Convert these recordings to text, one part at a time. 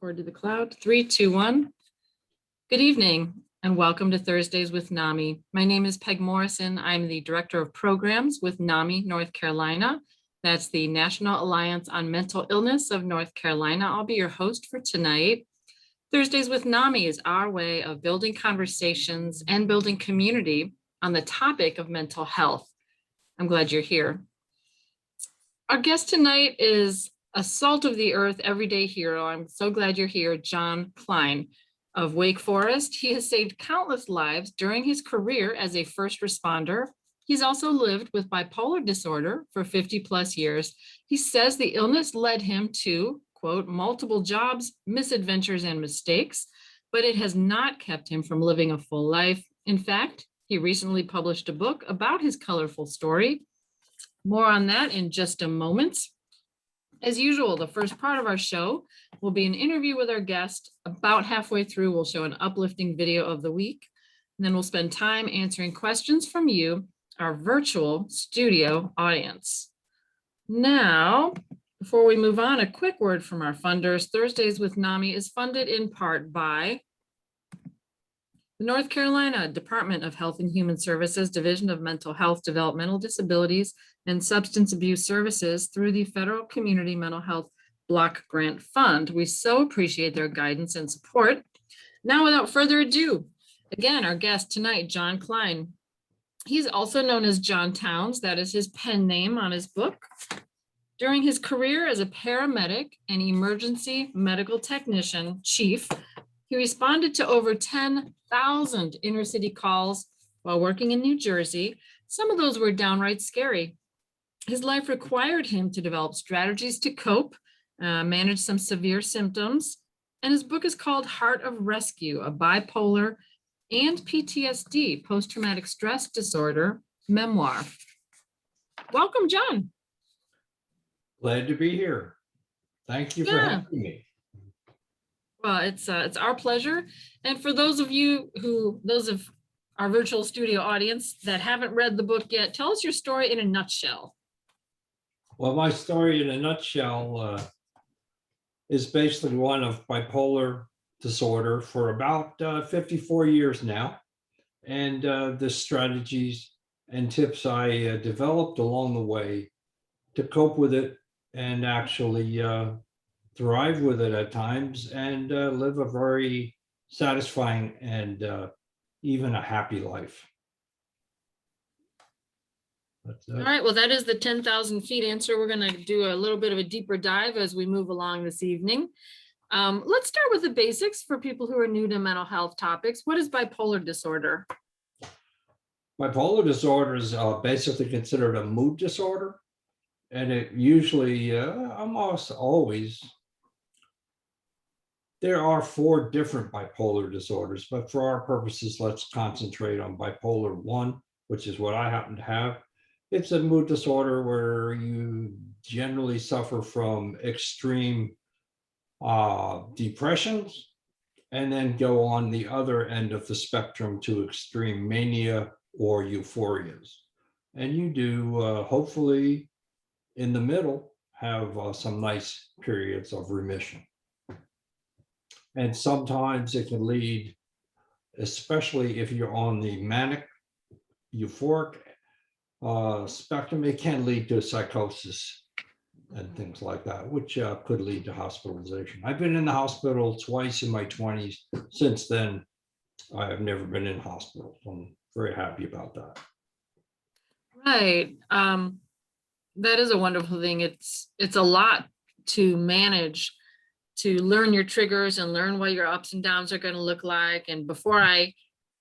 Record to the cloud. 3, 2, 1. Good evening and welcome to Thursdays with NAMI. My name is Peg Morrison. I'm the Director of Programs with NAMI North Carolina. That's the National Alliance on Mental Illness of North Carolina. I'll be your host for tonight. Thursdays with NAMI is our way of building conversations and building community on the topic of mental health. I'm glad you're here. Our guest tonight is a salt of the earth, everyday hero. I'm so glad you're here, John Kline of Wake Forest. He has saved countless lives during his career as a first responder. He's also lived with bipolar disorder for 50 plus years. He says the illness led him to, quote, multiple jobs, misadventures, and mistakes, but it has not kept him from living a full life. In fact, he recently published a book about his colorful story. More on that in just a moment. As usual, the first part of our show will be an interview with our guest. About halfway through, we'll show an uplifting video of the week. And then we'll spend time answering questions from you, our virtual studio audience. Now, before we move on, a quick word from our funders. Thursdays with NAMI is funded in part by the North Carolina Department of Health and Human Services, Division of Mental Health, Developmental Disabilities, and Substance Abuse Services through the Federal Community Mental Health Block Grant Fund. We so appreciate their guidance and support. Now, without further ado, again, our guest tonight, John Kline. He's also known as John Towns. That is his pen name on his book. During his career as a paramedic and emergency medical technician chief, he responded to over 10,000 inner city calls while working in New Jersey. Some of those were downright scary. His life required him to develop strategies to cope, manage some severe symptoms, and his book is called Heart of Rescue, a bipolar and PTSD, post-traumatic stress disorder memoir. Welcome, John. Glad to be here. Thank you for having me. Well, it's our pleasure. And for those of our virtual studio audience that haven't read the book yet, tell us your story in a nutshell. Well, my story in a nutshell is basically one of bipolar disorder for about 54 years now. And the strategies and tips I developed along the way to cope with it and actually thrive with it at times and live a very satisfying and even a happy life. All right, well, that is the 10,000 feet answer. We're going to do a little bit of a deeper dive as we move along this evening. Let's start with the basics for people who are new to mental health topics. What is bipolar disorder? Bipolar disorder is basically considered a mood disorder. And it usually, almost always, there are 4 different bipolar disorders, but for our purposes, let's concentrate on bipolar 1, which is what I happen to have. It's a mood disorder where you generally suffer from extreme depressions and then go on the other end of the spectrum to extreme mania or euphorias. And you do, hopefully, in the middle, have some nice periods of remission. And sometimes it can lead, especially if you're on the manic euphoric spectrum, it can lead to psychosis and things like that, which could lead to hospitalization. I've been in the hospital twice in my 20s. Since then, I have never been in hospital. So I'm very happy about that. Right. That is a wonderful thing. It's a lot to manage, to learn your triggers and learn what your ups and downs are going to look like. And before I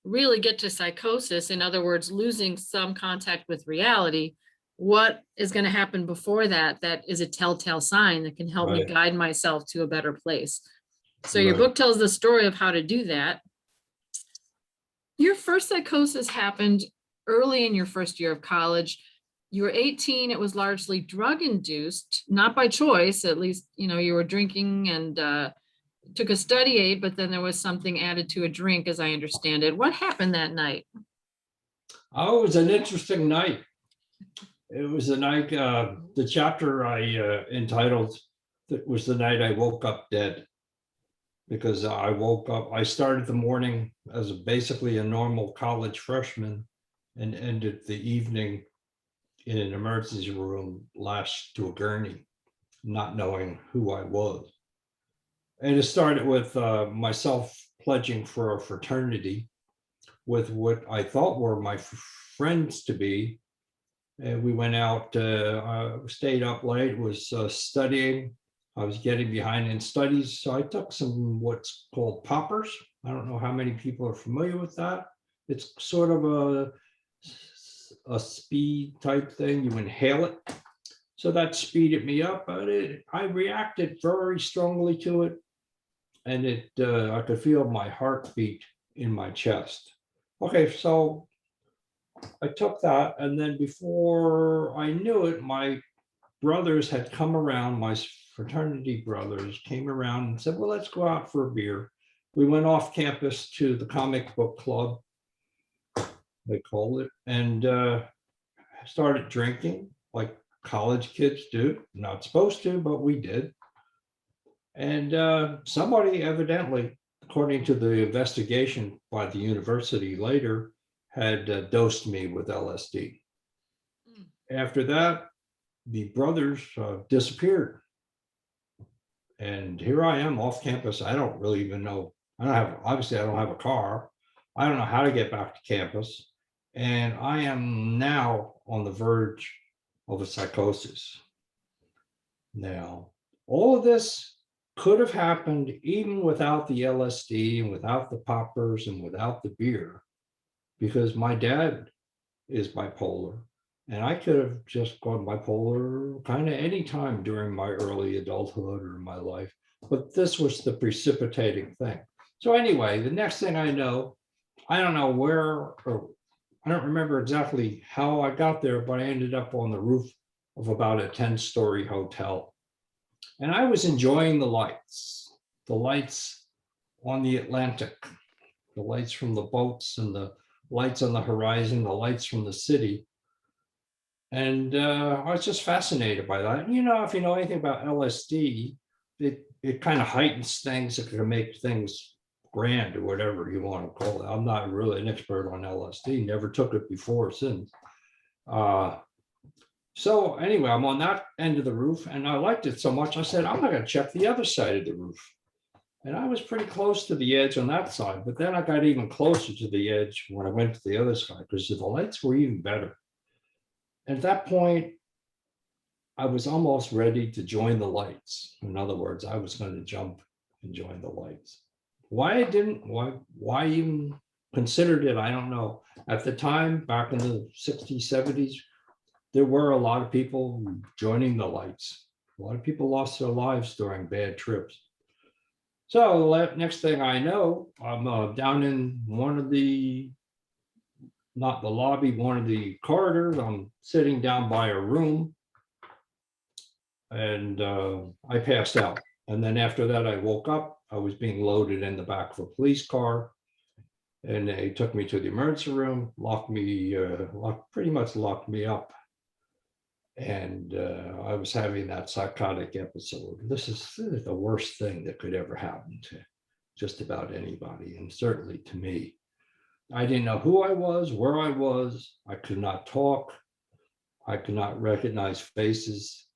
really get to psychosis, in other words, losing some contact with reality, what is going to happen before that is a telltale sign that can help me guide myself to a better place. So your book tells the story of how to do that. Your first psychosis happened early in your first year of college. You were 18. It was largely drug induced, not by choice. At least, you were drinking and took a study aid, but then there was something added to a drink, as I understand it. What happened that night? Oh, it was an interesting night. It was the night, the chapter I entitled, that was the night I woke up dead. because I woke up, I started the morning as basically a normal college freshman and ended the evening in an emergency room lashed to a gurney, not knowing who I was. And it started with myself pledging for a fraternity with what I thought were my friends to be. And we went out, stayed up late, was studying. I was getting behind in studies. So I took some what's called poppers. I don't know how many people are familiar with that. It's sort of a speed type thing. You inhale it. So that speeded me up, but I reacted very strongly to it. And I could feel my heartbeat in my chest. Okay, so I took that, and then before I knew it, my brothers had come around, my fraternity brothers came around and said, well, let's go out for a beer. We went off campus to the comic book club, they called it, and started drinking like college kids do. Not supposed to, but we did. And somebody evidently, according to the investigation by the university later, had dosed me with LSD. After that, the brothers disappeared. And here I am off campus. I don't really even know. Obviously, I don't have a car. I don't know how to get back to campus. And I am now on the verge of a psychosis. Now, all of this could have happened even without the LSD and without the poppers and without the beer, because my dad is bipolar. And I could have just gone bipolar kind of any time during my early adulthood or my life. But this was the precipitating thing. So anyway, the next thing I know, I don't know where, or I don't remember exactly how I got there, but I ended up on the roof of about a 10-story hotel. And I was enjoying the lights on the Atlantic, the lights from the boats and the lights on the horizon, the lights from the city. And I was just fascinated by that. You know, if you know anything about LSD, it kind of heightens things. It can make things grand or whatever you want to call it. I'm not really an expert on LSD, never took it before or since. So anyway, I'm on that end of the roof and I liked it so much. I said, I'm not going to check the other side of the roof. And I was pretty close to the edge on that side, but then I got even closer to the edge when I went to the other side because the lights were even better. At that point, I was almost ready to join the lights. In other words, I was going to jump and join the lights. Why I didn't, why even considered it, I don't know. At the time, back in the 60s, 70s, there were a lot of people joining the lights. A lot of people lost their lives during bad trips. So next thing I know, I'm down in one of the, not the lobby, one of the corridors. I'm sitting down by a room and I passed out. And then after that, I woke up. I was being loaded in the back of a police car. And they took me to the emergency room, pretty much locked me up. And I was having that psychotic episode. This is the worst thing that could ever happen to just about anybody, and certainly to me. I didn't know who I was, where I was. I could not talk. I could not recognize faces.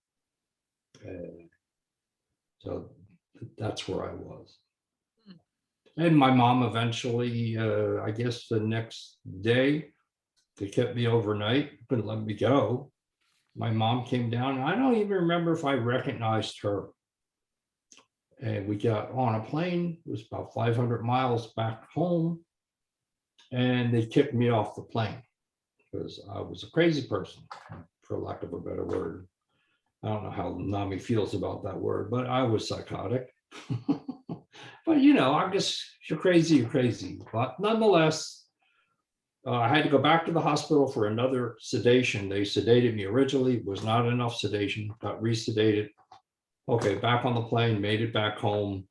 So that's where I was. And my mom eventually, I guess the next day, they kept me overnight, couldn't let me go. My mom came down, and I don't even remember if I recognized her. And we got on a plane, it was about 500 miles back home, and they kicked me off the plane because I was a crazy person, for lack of a better word. I don't know how NAMI feels about that word, but I was psychotic. But you know, I'm just, if you're crazy, you're crazy. But nonetheless, I had to go back to the hospital for another sedation. They sedated me originally, was not enough sedation, got resedated. Okay, back on the plane, made it back home,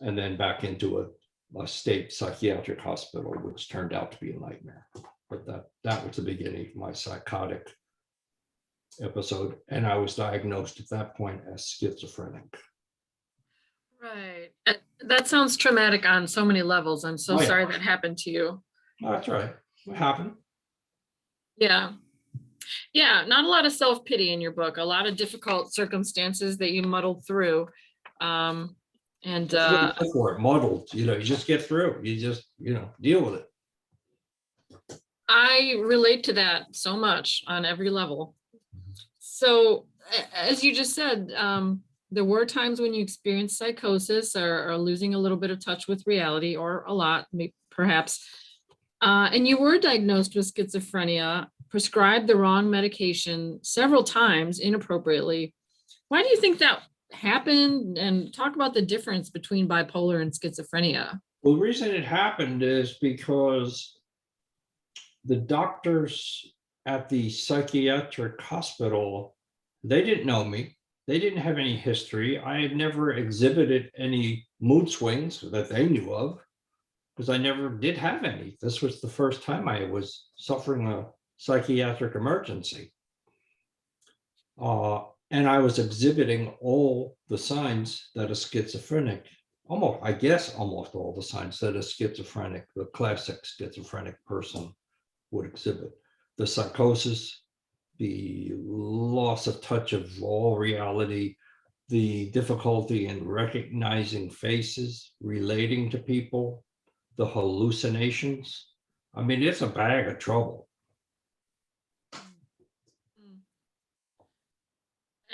and then back into a state psychiatric hospital, which turned out to be a nightmare. But that was the beginning of my psychotic episode. And I was diagnosed at that point as schizophrenic. Right. That sounds traumatic on so many levels. I'm so Oh, yeah. sorry that happened to you. Oh, that's right. What happened? Yeah. Yeah, not a lot of self-pity in your book, a lot of difficult circumstances that you muddled through. Um, and That's what you look for it, muddled, you just get through. You just, deal with it. I relate to that so much on every level. So as you just said, there were times when you experienced psychosis or losing a little bit of touch with reality, or a lot, perhaps. And you were diagnosed with schizophrenia, prescribed the wrong medication several times inappropriately. Why do you think that happened? And talk about the difference between bipolar and schizophrenia. Well, the reason it happened is because the doctors at the psychiatric hospital, they didn't know me. They didn't have any history. I had never exhibited any mood swings that they knew of, because I never did have any. This was the first time I was suffering a psychiatric emergency. And I was exhibiting all the signs that a schizophrenic, almost all the signs that a schizophrenic, the classic schizophrenic person would exhibit. The psychosis, the loss of touch of all reality, the difficulty in recognizing faces, relating to people, the hallucinations. I mean, it's a bag of trouble.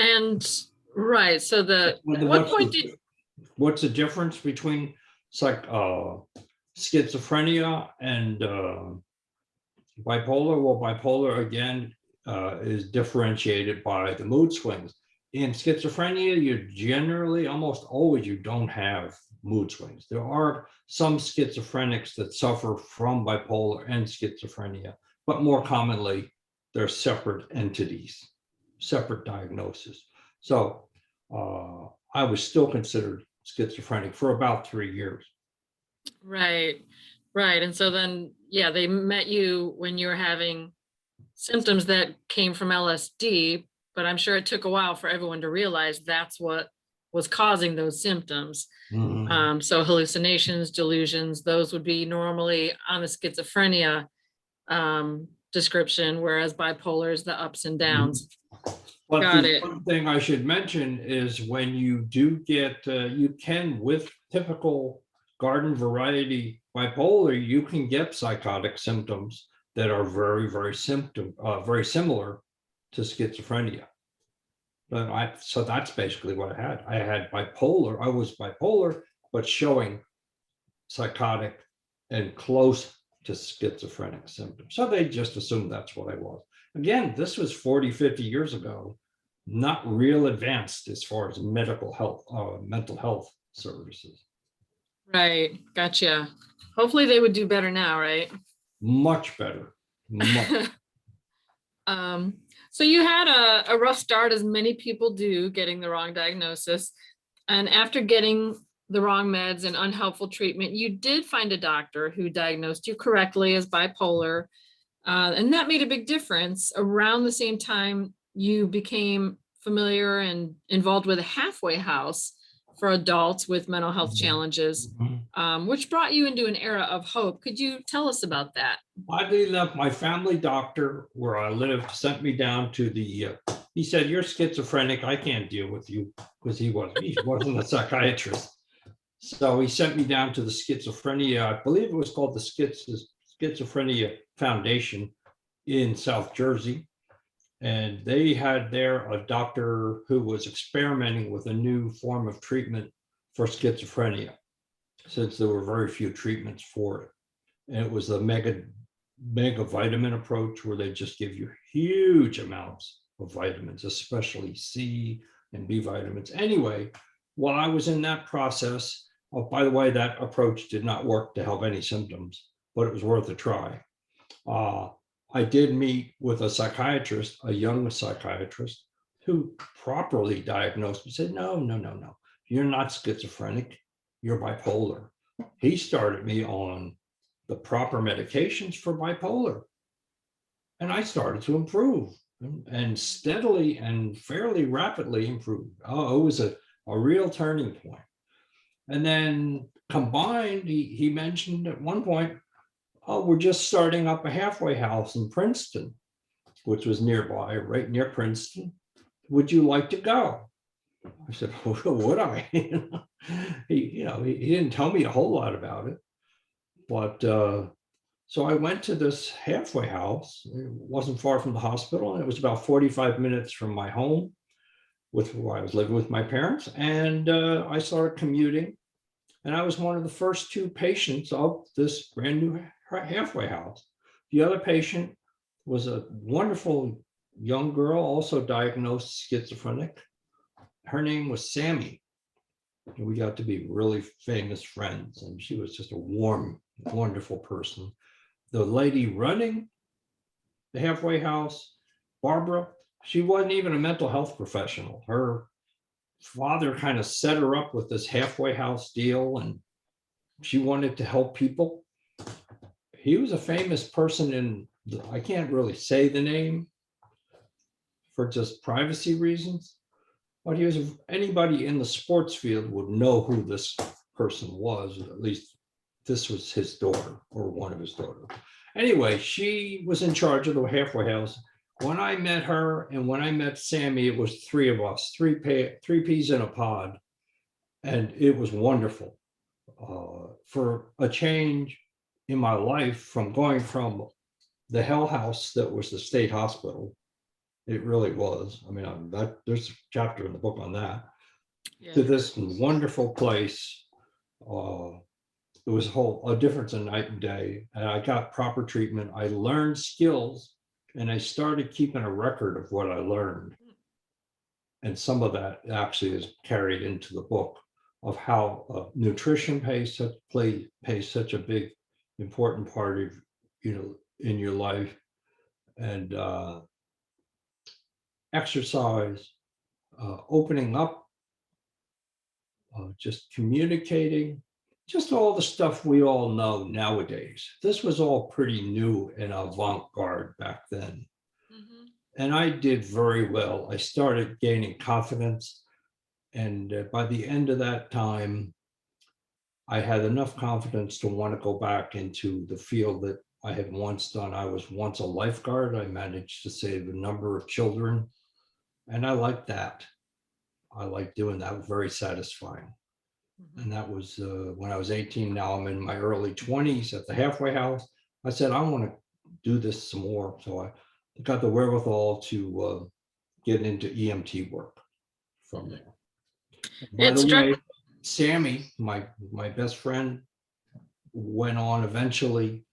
And right, so at what point did what's the difference between schizophrenia and bipolar? Well, bipolar again is differentiated by the mood swings. In schizophrenia, you generally, almost always, you don't have mood swings. There are some schizophrenics that suffer from bipolar and schizophrenia, but more commonly, they're separate entities, separate diagnosis. So I was still considered schizophrenic for about 3 years. Right, right. And so then, yeah, they met you when you were having symptoms that came from LSD, but I'm sure it took a while for everyone to realize that's what was causing those symptoms. Mhm. So hallucinations, delusions, those would be normally on the schizophrenia description, whereas bipolar is the ups and downs. But Got the it. one thing I should mention is when you do get, you can, with typical garden variety bipolar, you can get psychotic symptoms that are very, very very similar to schizophrenia. So that's basically what I had. I had bipolar. I was bipolar, but showing psychotic and close to schizophrenic symptoms. So they just assumed that's what I was. Again, this was 40, 50 years ago, not real advanced as far as mental health services. Right. Gotcha. Hopefully they would do better now, right? Much better. Much. So you had a rough start, as many people do, getting the wrong diagnosis. And after getting the wrong meds and unhelpful treatment, you did find a doctor who diagnosed you correctly as bipolar. And that made a big difference. Around the same time, you became familiar and involved with a halfway house for adults with mental health challenges, which brought you into an era of hope. Could you tell us about that? Oddly enough, my family doctor where I lived sent me down to he said, "You're schizophrenic. I can't deal with you," because he wasn't a psychiatrist. So he sent me down to the schizophrenia, I believe it was called the Schizophrenia Foundation in South Jersey. And they had there a doctor who was experimenting with a new form of treatment for schizophrenia, since there were very few treatments for it. And it was the mega vitamin approach, where they just give you huge amounts of vitamins, especially C and B vitamins. Anyway, while I was in that process, oh, by the way, that approach did not work to help any symptoms, but it was worth a try. I did meet with a psychiatrist, a young psychiatrist, who properly diagnosed me, said, no, you're not schizophrenic, you're bipolar. He started me on the proper medications for bipolar. And I started to improve, and steadily and fairly rapidly improve. Oh, it was a real turning point. And then combined, he mentioned at one point, oh, we're just starting up a halfway house in Princeton, which was nearby, right near Princeton. Would you like to go? I said, would I? He didn't tell me a whole lot about it. But so I went to this halfway house. It wasn't far from the hospital, and it was about 45 minutes from my home, where I was living with my parents. And I started commuting. And I was one of the first 2 patients of this brand new halfway house. The other patient was a wonderful young girl, also diagnosed schizophrenic. Her name was Sammy. And we got to be really famous friends. And she was just a warm, wonderful person. The lady running the halfway house, Barbara, she wasn't even a mental health professional. Her father kind of set her up with this halfway house deal, and she wanted to help people. He was a famous person I can't really say the name for just privacy reasons, but anybody in the sports field would know who this person was. At least this was his daughter, or one of his daughters. Anyway, she was in charge of the halfway house. When I met her and when I met Sammy, it was 3 of us, three peas in a pod. And it was wonderful. For a change in my life, from going from the hell house that was the state hospital, it really was. I mean, there's a chapter in the book on that, to this wonderful place. It was a difference in night and day. And I got proper treatment. I learned skills, and I started keeping a record of what I learned. And some of that actually is carried into the book, of how nutrition plays such a big, important part of, in your life, and exercise, opening up, just communicating, just all the stuff we all know nowadays. This was all pretty new and avant-garde back then. Mm-hmm. And I did very well. I started gaining confidence. And by the end of that time, I had enough confidence to want to go back into the field that I had once done. I was once a lifeguard. I managed to save a number of children. And I liked that. I liked doing that. It was very satisfying. Mm-hmm. And that was when I was 18. Now I'm in my early 20s at the halfway house. I said, I want to do this some more. So I got the wherewithal to get into EMT work from there. By the way, Sammy, my best friend, went on eventually,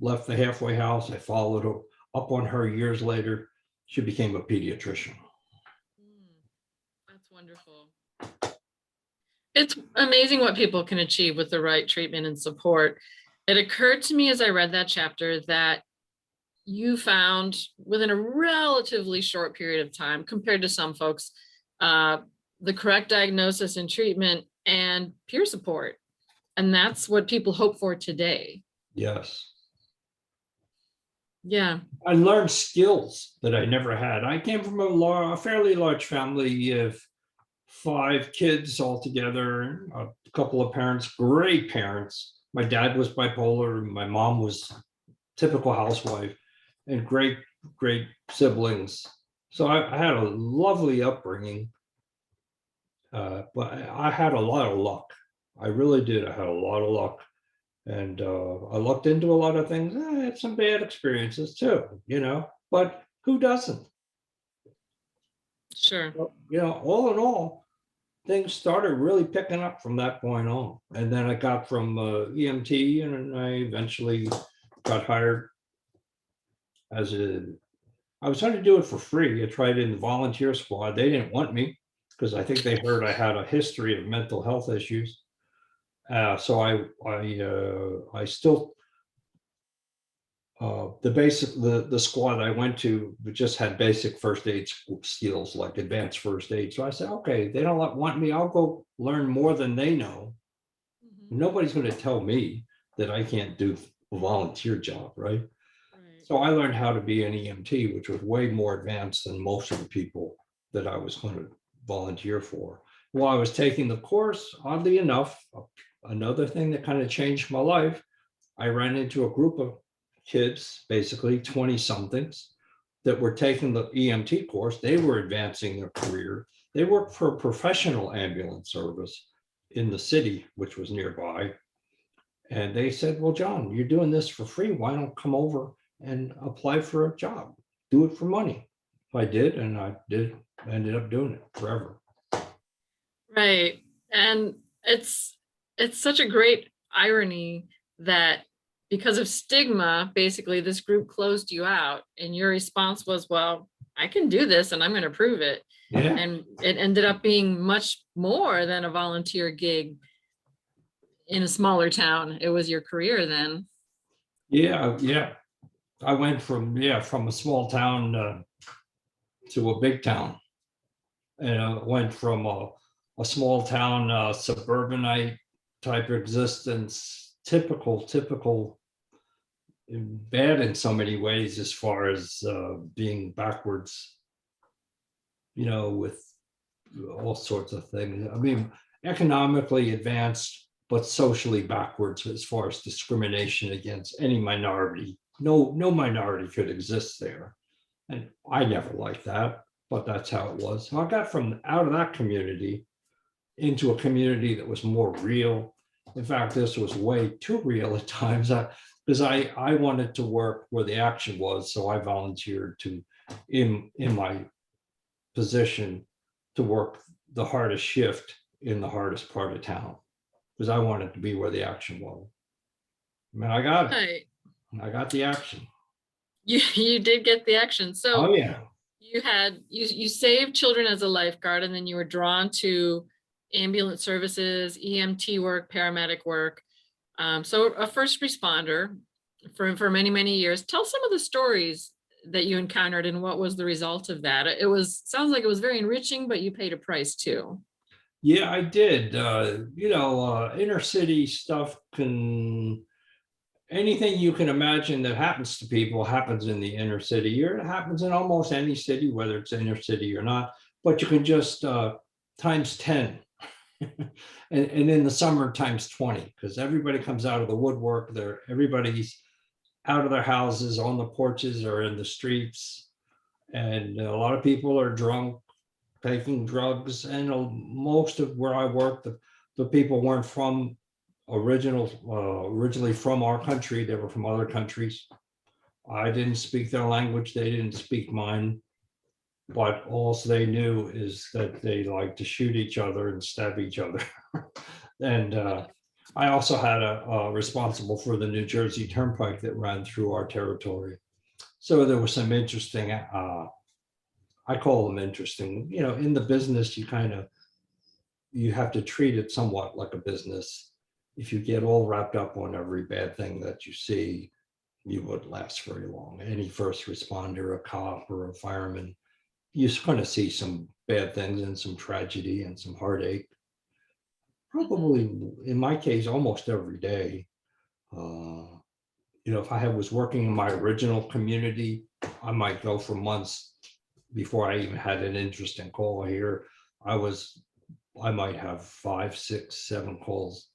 left the halfway house. I followed her up on her years later. She became a pediatrician. That's wonderful. It's amazing what people can achieve with the right treatment and support. It occurred to me as I read that chapter that you found, within a relatively short period of time compared to some folks, the correct diagnosis and treatment and peer support. And that's what people hope for today. Yes. Yeah. I learned skills that I never had. I came from a fairly large family of 5 kids altogether, a couple of parents, great parents. My dad was bipolar. My mom was typical housewife, and great siblings. So I had a lovely upbringing. But I had a lot of luck. I really did. I had a lot of luck. And I looked into a lot of things. I had some bad experiences too, but who doesn't? Sure. All in all, things started really picking up from that point on. And then I got from EMT, and I eventually got hired I was trying to do it for free. I tried in the volunteer squad. They didn't want me because I think they heard I had a history of mental health issues. So I still, the squad I went to just had basic first aid skills, like advanced first aid. So I said, okay, they don't want me. I'll go learn more than they know. Mm-hmm. Nobody's going to tell me that I can't do a volunteer job, right? So I learned how to be an EMT, which was way more advanced than most of the people that I was going to volunteer for. while I was taking the course, oddly enough, another thing that kind of changed my life, I ran into a group of kids, basically 20 somethings, that were taking the EMT course. They were advancing their career. They worked for a professional ambulance service in the city, which was nearby. And they said, well, John, you're doing this for free. Why don't come over and apply for a job? Do it for money. I did, and I ended up doing it forever. Right. And it's such a great irony that because of stigma, basically this group closed you out, and your response was, well, I can do this and I'm going to prove it. Yeah. And it ended up being much more than a volunteer gig in a smaller town. It was your career then. Yeah. I went from a small town to a big town. And I went from a small town suburbanite type existence, typical, bad in so many ways as far as being backwards, with all sorts of things. I mean, economically advanced, but socially backwards as far as discrimination against any minority. No minority could exist there. And I never liked that, but that's how it was. So I got from out of that community into a community that was more real. In fact, this was way too real at times, because I wanted to work where the action was. So I volunteered to, in my position, to work the hardest shift in the hardest part of town, because I wanted to be where the action was. I mean, I got it. Right. I got the action. You did get the action. So Oh yeah. you saved children as a lifeguard, and then you were drawn to ambulance services, EMT work, paramedic work. So a first responder for many years. Tell some of the stories that you encountered and what was the result of that. Sounds like it was very enriching, but you paid a price too. Yeah, I did. Inner city stuff anything you can imagine that happens to people happens in the inner city, or it happens in almost any city, whether it's inner city or not, but you can just times 10. and in the summer times 20, because everybody comes out of the woodwork. Everybody's out of their houses, on the porches or in the streets. And a lot of people are drunk, taking drugs. And most of where I worked, the people weren't from originally from our country. They were from other countries. I didn't speak their language. They didn't speak mine. But all they knew is that they like to shoot each other and stab each other. And I also had a responsible for the New Jersey Turnpike that ran through our territory. So there was some interesting, I call them interesting, in the business, you have to treat it somewhat like a business. If you get all wrapped up on every bad thing that you see, you wouldn't last very long. Any first responder, a cop or a fireman, you're going to see some bad things and some tragedy and some heartache. Probably, in my case, almost every day. If I was working in my original community, I might go for months before I even had an interesting call here. I might have 5, 6, 7 calls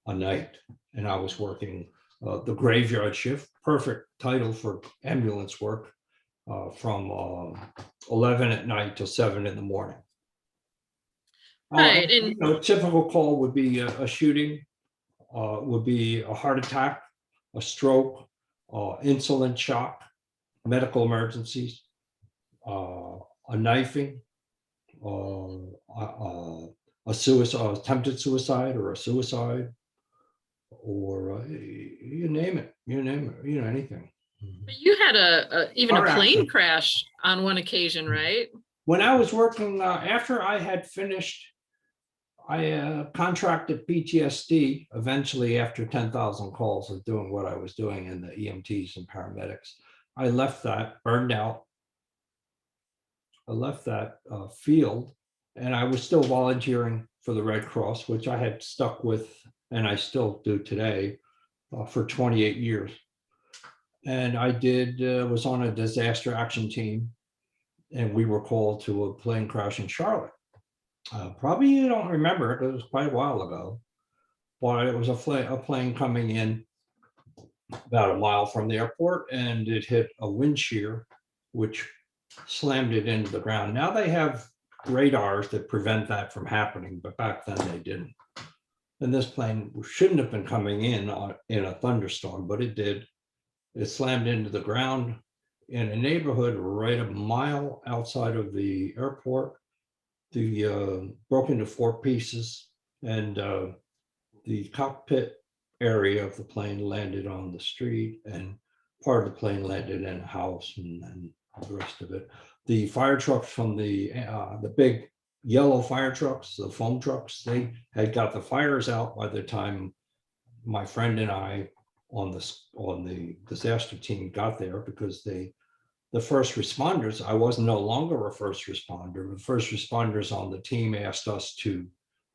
a night, and I was working the graveyard shift, perfect title for ambulance work, from 11 at night till 7 in the morning. Right. And Typical call would be a shooting, would be a heart attack, a stroke, insulin shock, medical emergencies, a knifing, a suicide, attempted suicide, or a suicide, or you name it, anything. but you had even a Car plane accident. crash on one occasion, right? When I was working, after I had finished, I contracted PTSD eventually after 10,000 calls of doing what I was doing in the EMTs and paramedics. I left that, burned out. I left that field, and I was still volunteering for the Red Cross, which I had stuck with, and I still do today, for 28 years. And I was on a disaster action team, and we were called to a plane crash in Charlotte. Probably you don't remember it. It was quite a while ago, but it was a plane coming in about a mile from the airport, and it hit a wind shear, which slammed it into the ground. Now they have radars that prevent that from happening, but back then they didn't. And this plane shouldn't have been coming in a thunderstorm, but it did. It slammed into the ground in a neighborhood right a mile outside of the airport. The broke into 4 pieces, and the cockpit area of the plane landed on the street, and part of the plane landed in a house, and the rest of it. The fire trucks from the big yellow fire trucks, the foam trucks, they had got the fires out by the time my friend and I on the disaster team got there, because the first responders, I was no longer a first responder. The first responders on the team asked us to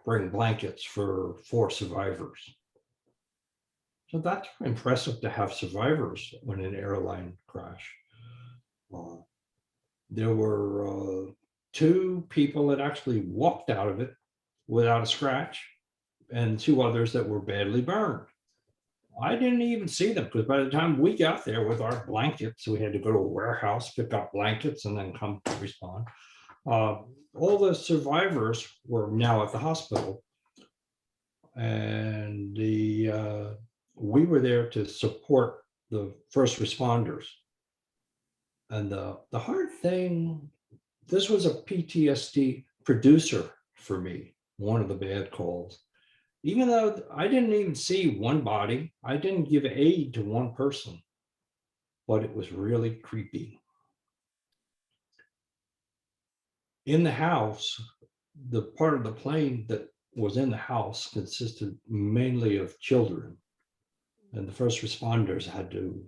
bring blankets for 4 survivors. So that's impressive to have survivors when an airline crash. There were 2 people that actually walked out of it without a scratch, and 2 others that were badly burned. I didn't even see them, because by the time we got there with our blankets, we had to go to a warehouse, pick up blankets, and then come to respond. All the survivors were now at the hospital, and we were there to support the first responders. And the hard thing, this was a PTSD producer for me, one of the bad calls. Even though I didn't even see one body, I didn't give aid to one person, but it was really creepy. In the house, the part of the plane that was in the house consisted mainly of children, and the first responders had to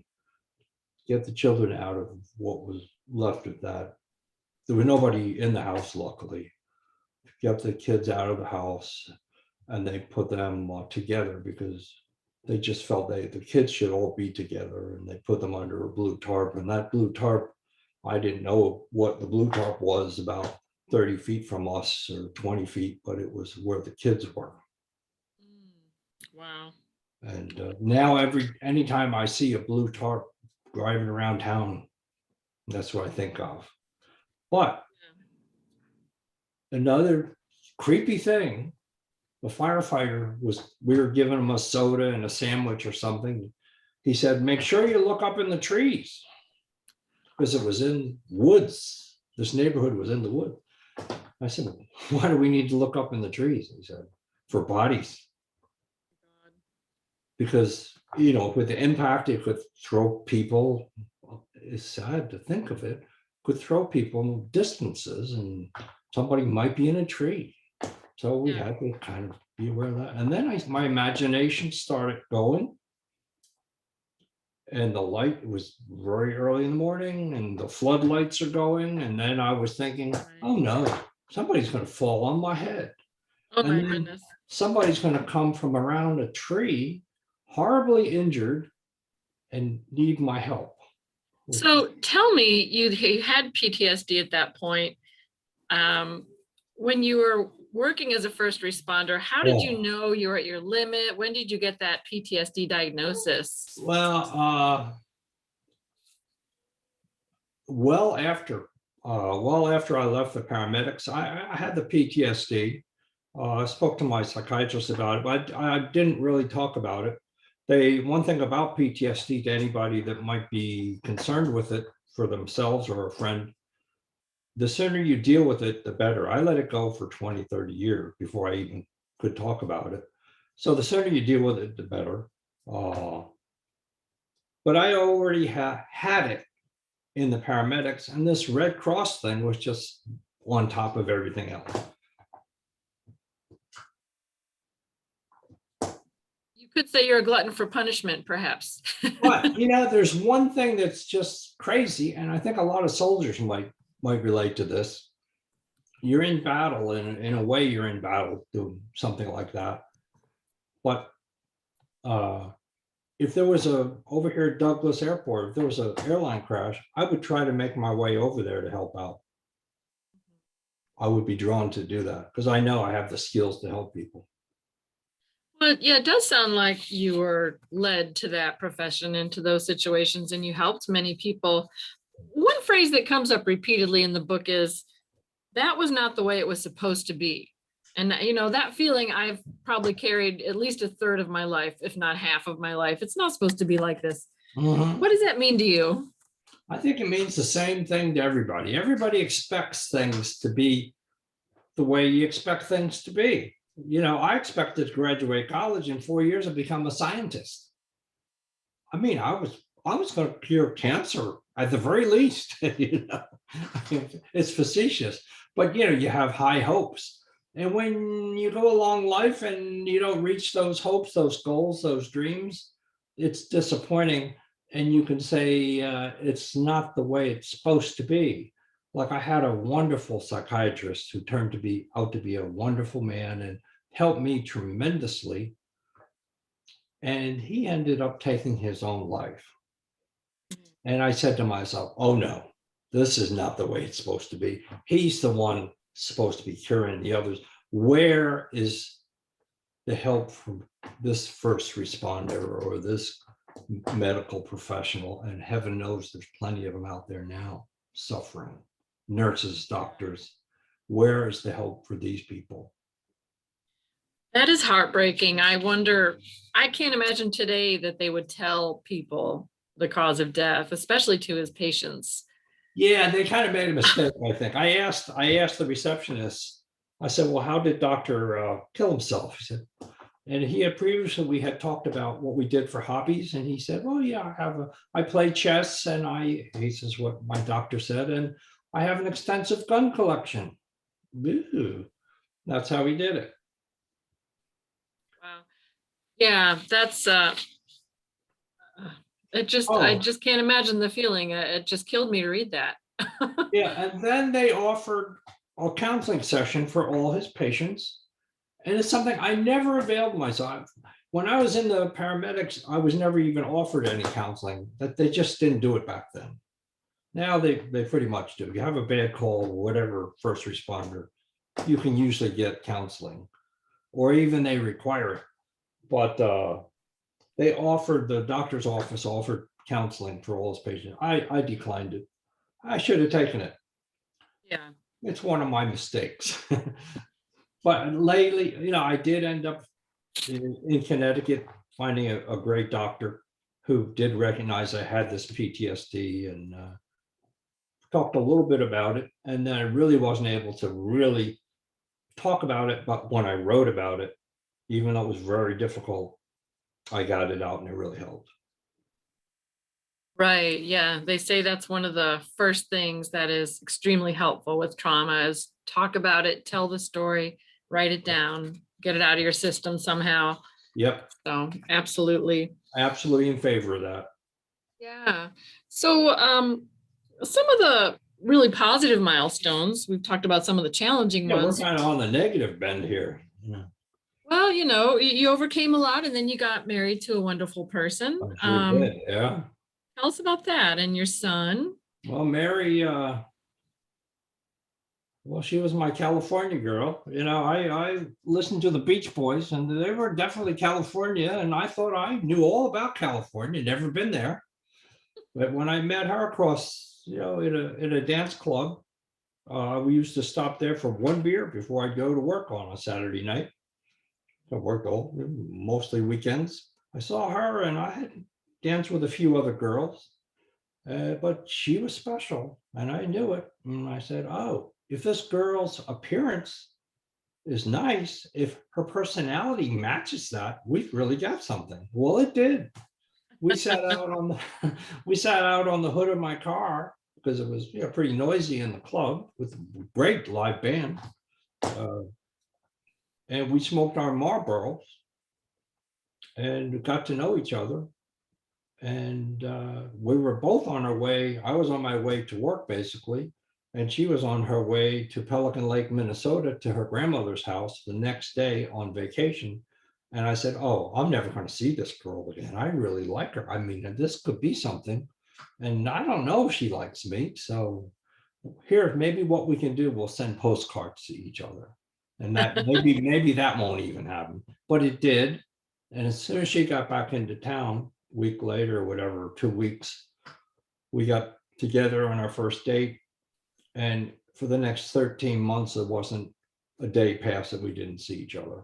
get the children out of what was left of that. There was nobody in the house, luckily. Get the kids out of the house, and they put them together, because they just felt the kids should all be together, and they put them under a blue tarp. And that blue tarp, I didn't know what the blue tarp was, about 30 feet from us or 20 feet, but it was where the kids were. Wow. And now anytime I see a blue tarp driving around town, that's what I think of. But another creepy thing, the firefighter we were giving him a soda and a sandwich or something. He said, make sure you look up in the trees, because it was in woods. This neighborhood was in the wood. I said, why do we need to look up in the trees? He said, for bodies. Because, with the impact, it could throw people, it's sad to think of it, could throw people distances, and somebody might be in a tree. So we had to kind of be aware of that. And then my imagination started going, and the light was very early in the morning, and the floodlights are going. And then I was thinking, oh no, somebody's going to fall on my head. Oh and my then goodness. Somebody's going to come from around a tree, horribly injured, and need my help. So tell me, you had PTSD at that point. When you were working as a first responder, how did you know you were at your limit? When did you get that PTSD diagnosis? Well, after I left the paramedics, I had the PTSD. I spoke to my psychiatrist about it, but I didn't really talk about it. One thing about PTSD, to anybody that might be concerned with it for themselves or a friend, the sooner you deal with it, the better. I let it go for 20, 30 years before I even could talk about it. So the sooner you deal with it, the better. But I already had it in the paramedics, and this Red Cross thing was just on top of everything else. You could say you're a glutton for punishment, perhaps. But there's one thing that's just crazy, and I think a lot of soldiers might relate to this. You're in battle, and in a way you're in battle doing something like that. But if there was over here at Douglas Airport, if there was an airline crash, I would try to make my way over there to help out. I would be drawn to do that because I know I have the skills to help people. But yeah, it does sound like you were led to that profession, into those situations, and you helped many people. One phrase that comes up repeatedly in the book is, that was not the way it was supposed to be. And that feeling I've probably carried at least a third of my life, if not half of my life. It's not supposed to be like this. Mhm. What does that mean to you? I think it means the same thing to everybody. Everybody expects things to be the way you expect things to be. I expected to graduate college in 4 years and become a scientist. I mean, I was going to cure cancer at the very least. It's facetious, but you have high hopes. And when you go along life and you don't reach those hopes, those goals, those dreams, it's disappointing. And you can say it's not the way it's supposed to be. Like I had a wonderful psychiatrist who turned out to be a wonderful man and helped me tremendously. And he ended up taking his own life. And I said to myself, oh no, this is not the way it's supposed to be. He's the one supposed to be curing the others. Where is the help from this first responder or this medical professional? And heaven knows there's plenty of them out there now suffering. Nurses, doctors. Where is the help for these people? That is heartbreaking. I wonder, I can't imagine today that they would tell people the cause of death, especially to his patients. Yeah, they kind of made a mistake, I think. I asked the receptionist, I said, well, how did Doctor kill himself? He said, and we had talked about what we did for hobbies. And he said, well, yeah, I play chess and he says what my doctor said, and I have an extensive gun collection. Ooh, that's how he did it. Wow. Yeah, that's I just can't imagine the feeling. It just killed me to read that. Yeah, and then they offered a counseling session for all his patients. And it's something I never availed myself. When I was in the paramedics, I was never even offered any counseling. That they just didn't do it back then. Now they pretty much do. You have a bad call or whatever, first responder, you can usually get counseling, or even they require it. But the doctor's office offered counseling for all his patients. I declined it. I should have taken it. Yeah. It's one of my mistakes. But lately, I did end up in Connecticut finding a great doctor who did recognize I had this PTSD and talked a little bit about it. And then I really wasn't able to really talk about it. But when I wrote about it, even though it was very difficult, I got it out and it really helped. Right. Yeah. They say that's one of the first things that is extremely helpful with trauma is talk about it, tell the story, write it down, get it out of your system somehow. Yep. So absolutely. Absolutely in favor of that. Yeah. So some of the really positive milestones, we've talked about some of the challenging Yeah, we're ones. kind of on the negative bend here. Well, you overcame a lot and then you got married to a wonderful person. I sure did. Yeah. Tell us about that and your son. Well, Mary, well, she was my California girl. I listened to the Beach Boys and they were definitely California. And I thought I knew all about California, never been there. But when I met her across, in a dance club, we used to stop there for one beer before I'd go to work on a Saturday night. I worked mostly weekends. I saw her and I had danced with a few other girls, but she was special and I knew it. And I said, oh, if this girl's appearance is nice, if her personality matches that, we've really got something. Well, it did. We sat out on the hood of my car because it was pretty noisy in the club with a great live band. And we smoked our Marlboros and got to know each other. And we were both on our way. I was on my way to work, basically, and she was on her way to Pelican Lake, Minnesota, to her grandmother's house the next day on vacation. And I said, oh, I'm never going to see this girl again. I really like her. I mean, this could be something. And I don't know if she likes me. So here, maybe what we can do, we'll send postcards to each other. And that maybe that won't even happen, but it did. And as soon as she got back into town, a week later, or whatever, 2 weeks, we got together on our first date. And for the next 13 months, there wasn't a day passed that we didn't see each other.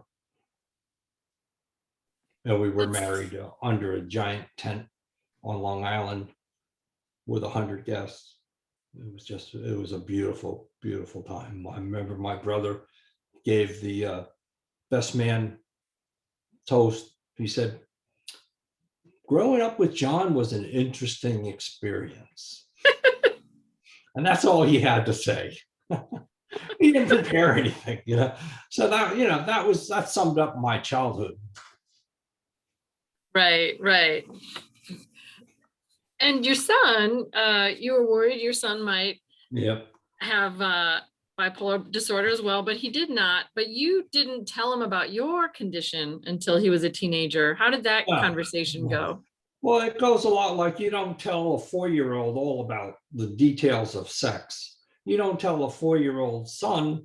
And we were married under a giant tent on Long Island with 100 guests. It was a beautiful, beautiful time. I remember my brother gave the best man toast. He said, growing up with John was an interesting experience. And that's all he had to say. He didn't prepare anything, So that summed up my childhood. Right. And your son, you were worried your son might have bipolar disorder as well, but he did not. But you didn't tell him about your condition until he was a teenager. How did that conversation go? Well, it goes a lot like you don't tell a 4-year-old all about the details of sex. You don't tell a 4-year-old son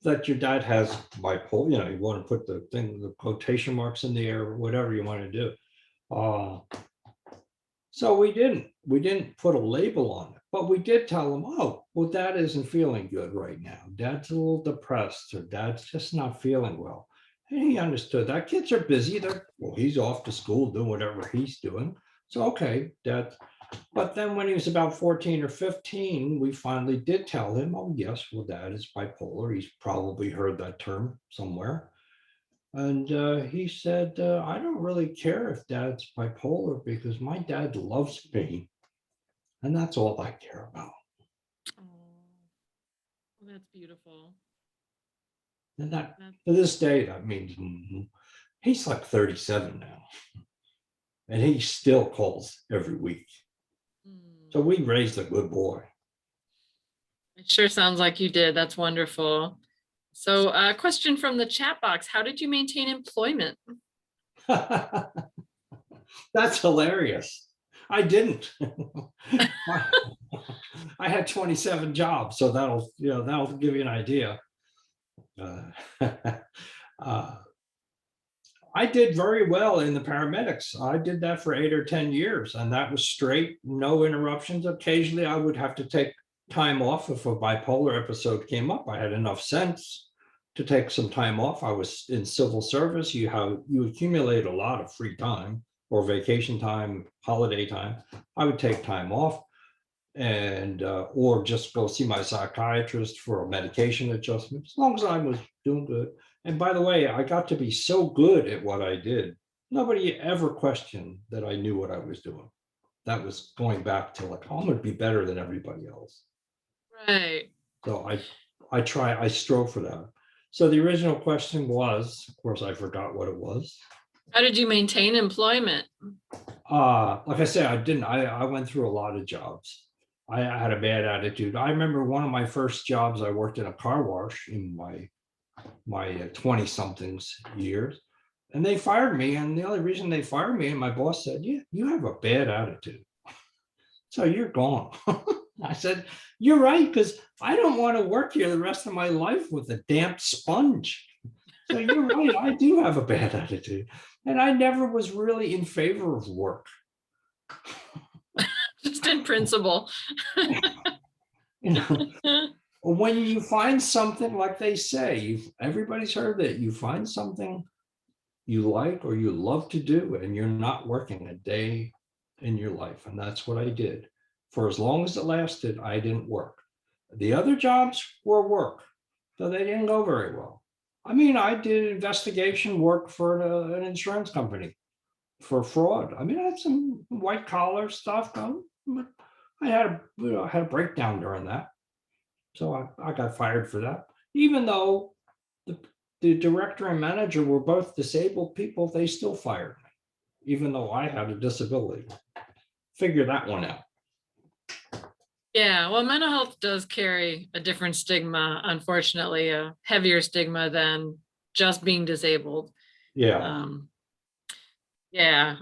that your dad has bipolar. You want to put the quotation marks in the air, or whatever you want to do. So we didn't put a label on it, but we did tell him, oh, well, dad isn't feeling good right now. Dad's a little depressed, or dad's just not feeling well. And he understood that kids are busy. He's off to school doing whatever he's doing. So, okay, dad. But then when he was about 14 or 15, we finally did tell him, oh, yes, well, dad is bipolar. He's probably heard that term somewhere. And he said, I don't really care if dad's bipolar because my dad loves me. And that's all I care about. Oh, that's beautiful. And that to this day, that means he's like 37 now. And he still calls every week. So we raised a good boy. It sure sounds like you did. That's wonderful. So a question from the chat box. How did you maintain employment? That's hilarious. I didn't. I had 27 jobs, so that'll give you an idea. I did very well in the paramedics. I did that for 8 or 10 years, and that was straight, no interruptions. Occasionally, I would have to take time off if a bipolar episode came up. I had enough sense to take some time off. I was in civil service. You accumulate a lot of free time or vacation time, holiday time. I would take time off and or just go see my psychiatrist for a medication adjustment, as long as I was doing good. And by the way, I got to be so good at what I did. Nobody ever questioned that I knew what I was doing. That was going back to like, I'm going to be better than everybody else. Right. So I strove for that. So the original question was, of course, I forgot what it was. How did you maintain employment? Like I said, I went through a lot of jobs. I had a bad attitude. I remember one of my first jobs, I worked in a car wash in my 20-somethings years, and they fired me. And the only reason they fired me, and my boss said, yeah, you have a bad attitude, so you're gone. I said, you're right, because I don't want to work here the rest of my life with a damp sponge. So you're right, I do have a bad attitude. And I never was really in favor of work. Just in principle. When you find something, like they say, everybody's heard that, you find something you like or you love to do, and you're not working a day in your life. And that's what I did. For as long as it lasted, I didn't work. The other jobs were work, so they didn't go very well. I mean, I did investigation work for an insurance company for fraud. I mean, I had some white collar stuff going, but I had a breakdown during that. So I got fired for that. Even though the director and manager were both disabled people, they still fired me, even though I had a disability. Figure that one out. Yeah, well, mental health does carry a different stigma, unfortunately, a heavier stigma than just being disabled. Yeah. Yeah.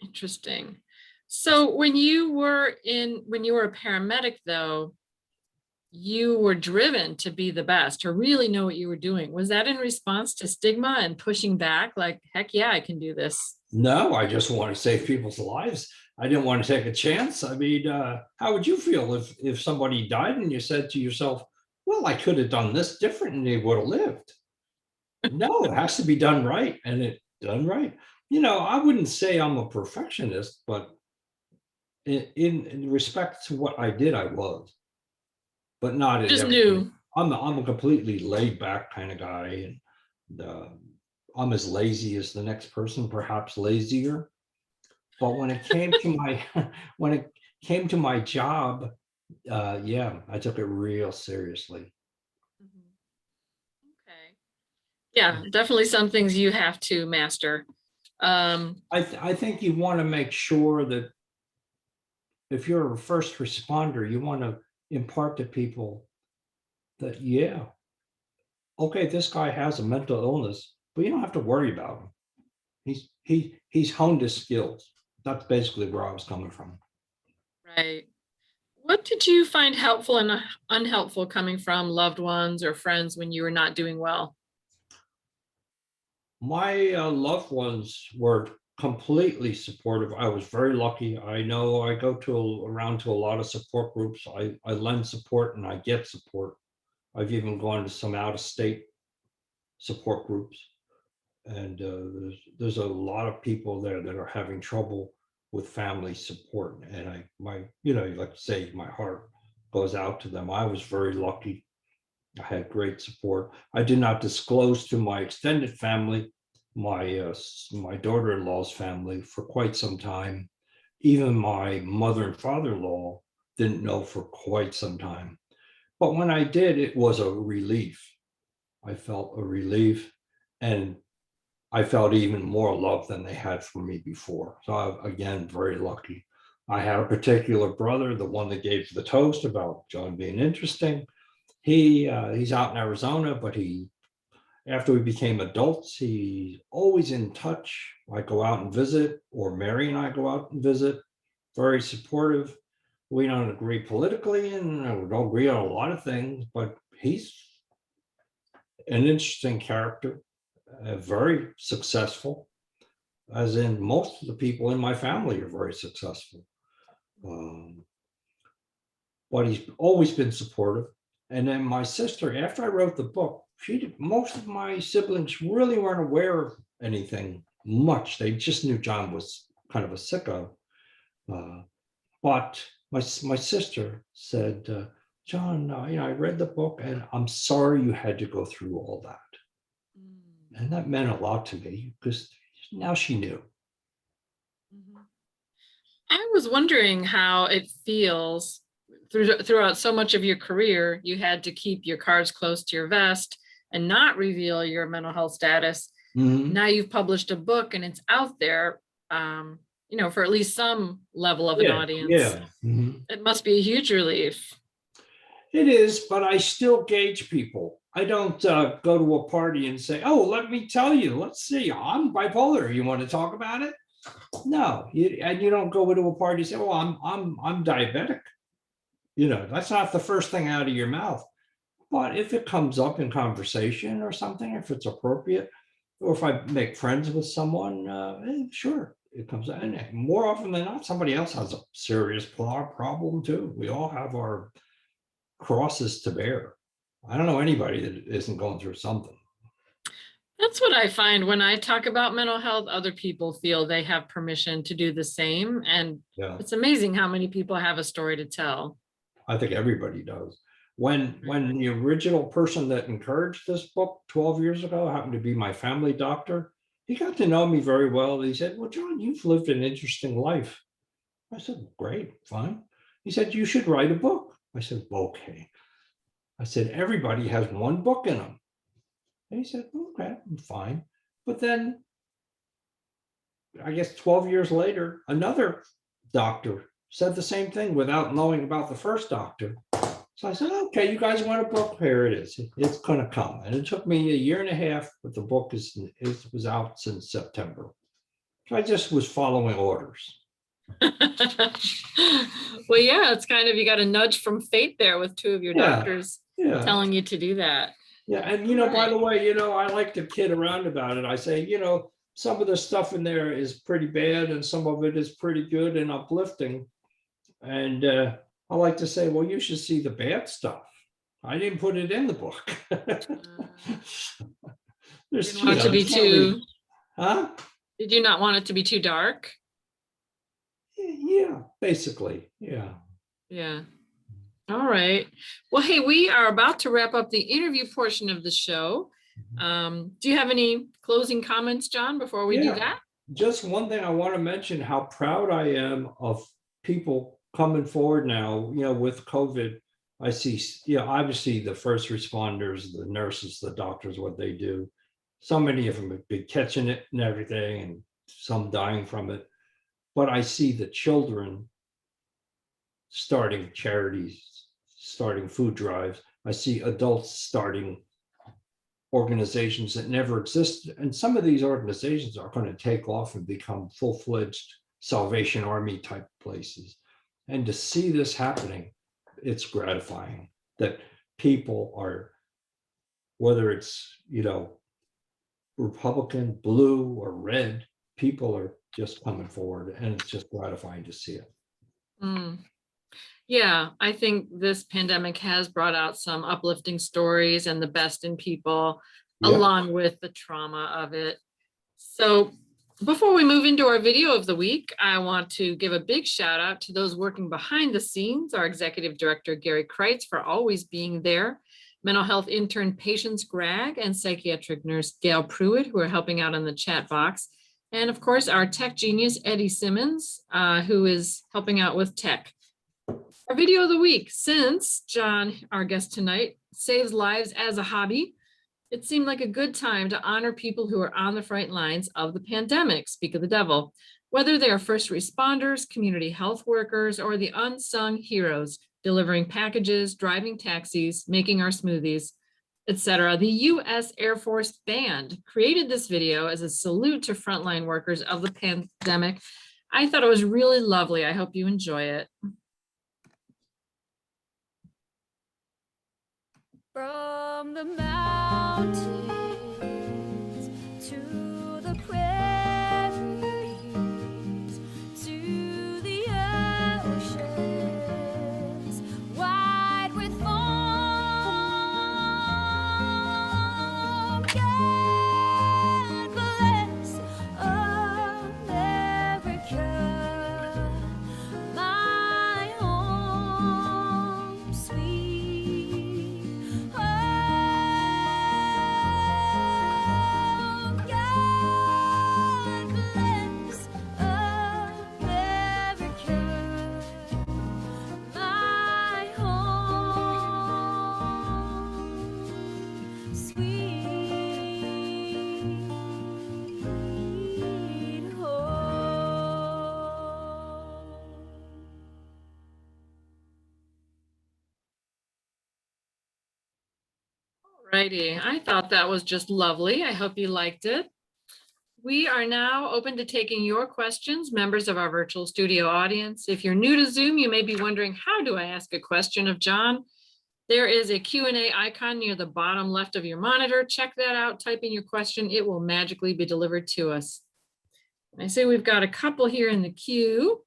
Interesting. So when you were a paramedic, though, you were driven to be the best, to really know what you were doing. Was that in response to stigma and pushing back? Like, heck yeah, I can do this. No, I just want to save people's lives. I didn't want to take a chance. I mean, how would you feel if somebody died and you said to yourself, well, I could have done this different and they would have lived? No, it has to be done right, and it done right. I wouldn't say I'm a perfectionist, but in respect to what I did, I was, but not in Just everything. knew. I'm a completely laid back kind of guy, and I'm as lazy as the next person, perhaps lazier. But when it came to my when it came to my job, yeah, I took it real seriously. Mhm. Okay. Yeah, definitely some things you have to master. Um, I think you want to make sure that if you're a first responder, you want to impart to people that, yeah, okay, this guy has a mental illness, but you don't have to worry about him. He's honed his skills. That's basically where I was coming from. right. What did you find helpful and unhelpful coming from loved ones or friends when you were not doing well? My loved ones were completely supportive. I was very lucky. I know I go around to a lot of support groups. I lend support and I get support. I've even gone to some out of state support groups, and there's a lot of people there that are having trouble with family support. And like to say, my heart goes out to them. I was very lucky. I had great support. I did not disclose to my extended family, my daughter-in-law's family, for quite some time. Even my mother and father-in-law didn't know for quite some time. But when I did, it was a relief. I felt a relief, and I felt even more love than they had for me before. So again, very lucky. I had a particular brother, the one that gave the toast about John being interesting. He's out in Arizona, but after we became adults, he's always in touch. I go out and visit, or Mary and I go out and visit. Very supportive. We don't agree politically, and we don't agree on a lot of things, but he's an interesting character, very successful, as in most of the people in my family are very successful. Um, but he's always been supportive. And then my sister, after I wrote the book, most of my siblings really weren't aware of anything much. They just knew John was kind of a sicko. But my sister said, John, I read the book and I'm sorry you had to go through all that. Mm. And that meant a lot to me because now she knew. Mhm. I was wondering how it feels throughout so much of your career, you had to keep your cards close to your vest and not reveal your mental health status. Mhm. Now you've published a book and it's out there, for at least some level of an Yeah, audience. yeah. Mhm. It must be a huge relief. It is, but I still gauge people. I don't go to a party and say, "Oh, let me tell you. Let's see. I'm bipolar. You want to talk about it?" No, and you don't go to a party and say, "Oh, I'm diabetic." That's not the first thing out of your mouth. But if it comes up in conversation or something, if it's appropriate, or if I make friends with someone, sure, it comes out. And more often than not, somebody else has a serious problem too. We all have our crosses to bear. I don't know anybody that isn't going through something. That's what I find when I talk about mental health, other people feel they have permission to do the same. And Yeah, it's amazing how many people have a story to tell. I think everybody does. When the original person that encouraged this book 12 years ago happened to be my family doctor, he got to know me very well. He said, "Well, John, you've lived an interesting life." I said, "Great, fine." He said, "You should write a book." I said, "Okay." I said, "Everybody has one book in them." And he said, "Okay, I'm fine." But then I guess 12 years later, another doctor said the same thing without knowing about the first doctor. So I said, "Okay, you guys want a book? Here it is. It's going to come." And it took me a year and a half, but the book was out since September. So I just was following orders. Well, yeah, it's kind of, you got a nudge from fate there with two of your Yeah, doctors yeah. telling you to do that. Yeah, and by Right. the way, I like to kid around about it. I say, some of the stuff in there is pretty bad and some of it is pretty good and uplifting. And I like to say, well, you should see the bad stuff. I didn't put it in the book. There's, Didn't want it to be certainly, too, huh? did you not want it to be too dark? Yeah, basically, yeah. Yeah. All right. Well, hey, we are about to wrap up the interview portion of the show. Do you have any closing comments, John, before we do Yeah. that? Just one thing I want to mention, how proud I am of people coming forward now, with COVID. I see, obviously the first responders, the nurses, the doctors, what they do. So many of them have been catching it and everything, and some dying from it. But I see the children starting charities, starting food drives. I see adults starting organizations that never existed. And some of these organizations are going to take off and become full-fledged Salvation Army type places. And to see this happening, it's gratifying that people are, whether it's, Republican, blue, or red, people are just coming forward, and it's just gratifying to see it. Mm. Yeah, I think this pandemic has brought out some uplifting stories and the best in people, Yeah. along with the trauma of it. So before we move into our video of the week, I want to give a big shout out to those working behind the scenes, our executive director, Gary Kreitz, for always being there, mental health intern Patience Gragg, and psychiatric nurse Gail Pruitt, who are helping out in the chat box. And of course, our tech genius, Eddie Simmons, who is helping out with tech. Our video of the week, since John, our guest tonight, saves lives as a hobby, it seemed like a good time to honor people who are on the front lines of the pandemic, speak of the devil, whether they are first responders, community health workers, or the unsung heroes delivering packages, driving taxis, making our smoothies, etc. The U.S. Air Force Band created this video as a salute to frontline workers of the pandemic. I thought it was really lovely. I hope you enjoy it. From the mountains to the prairies to the oceans, wide with foam, God bless America, my home sweet. Righty, I thought that was just lovely. I hope you liked it. We are now open to taking your questions, members of our virtual studio audience. If you're new to Zoom, you may be wondering, how do I ask a question of John? There is a Q&A icon near the bottom left of your monitor. Check that out, type in your question. It will magically be delivered to us. I see we've got a couple here in the queue.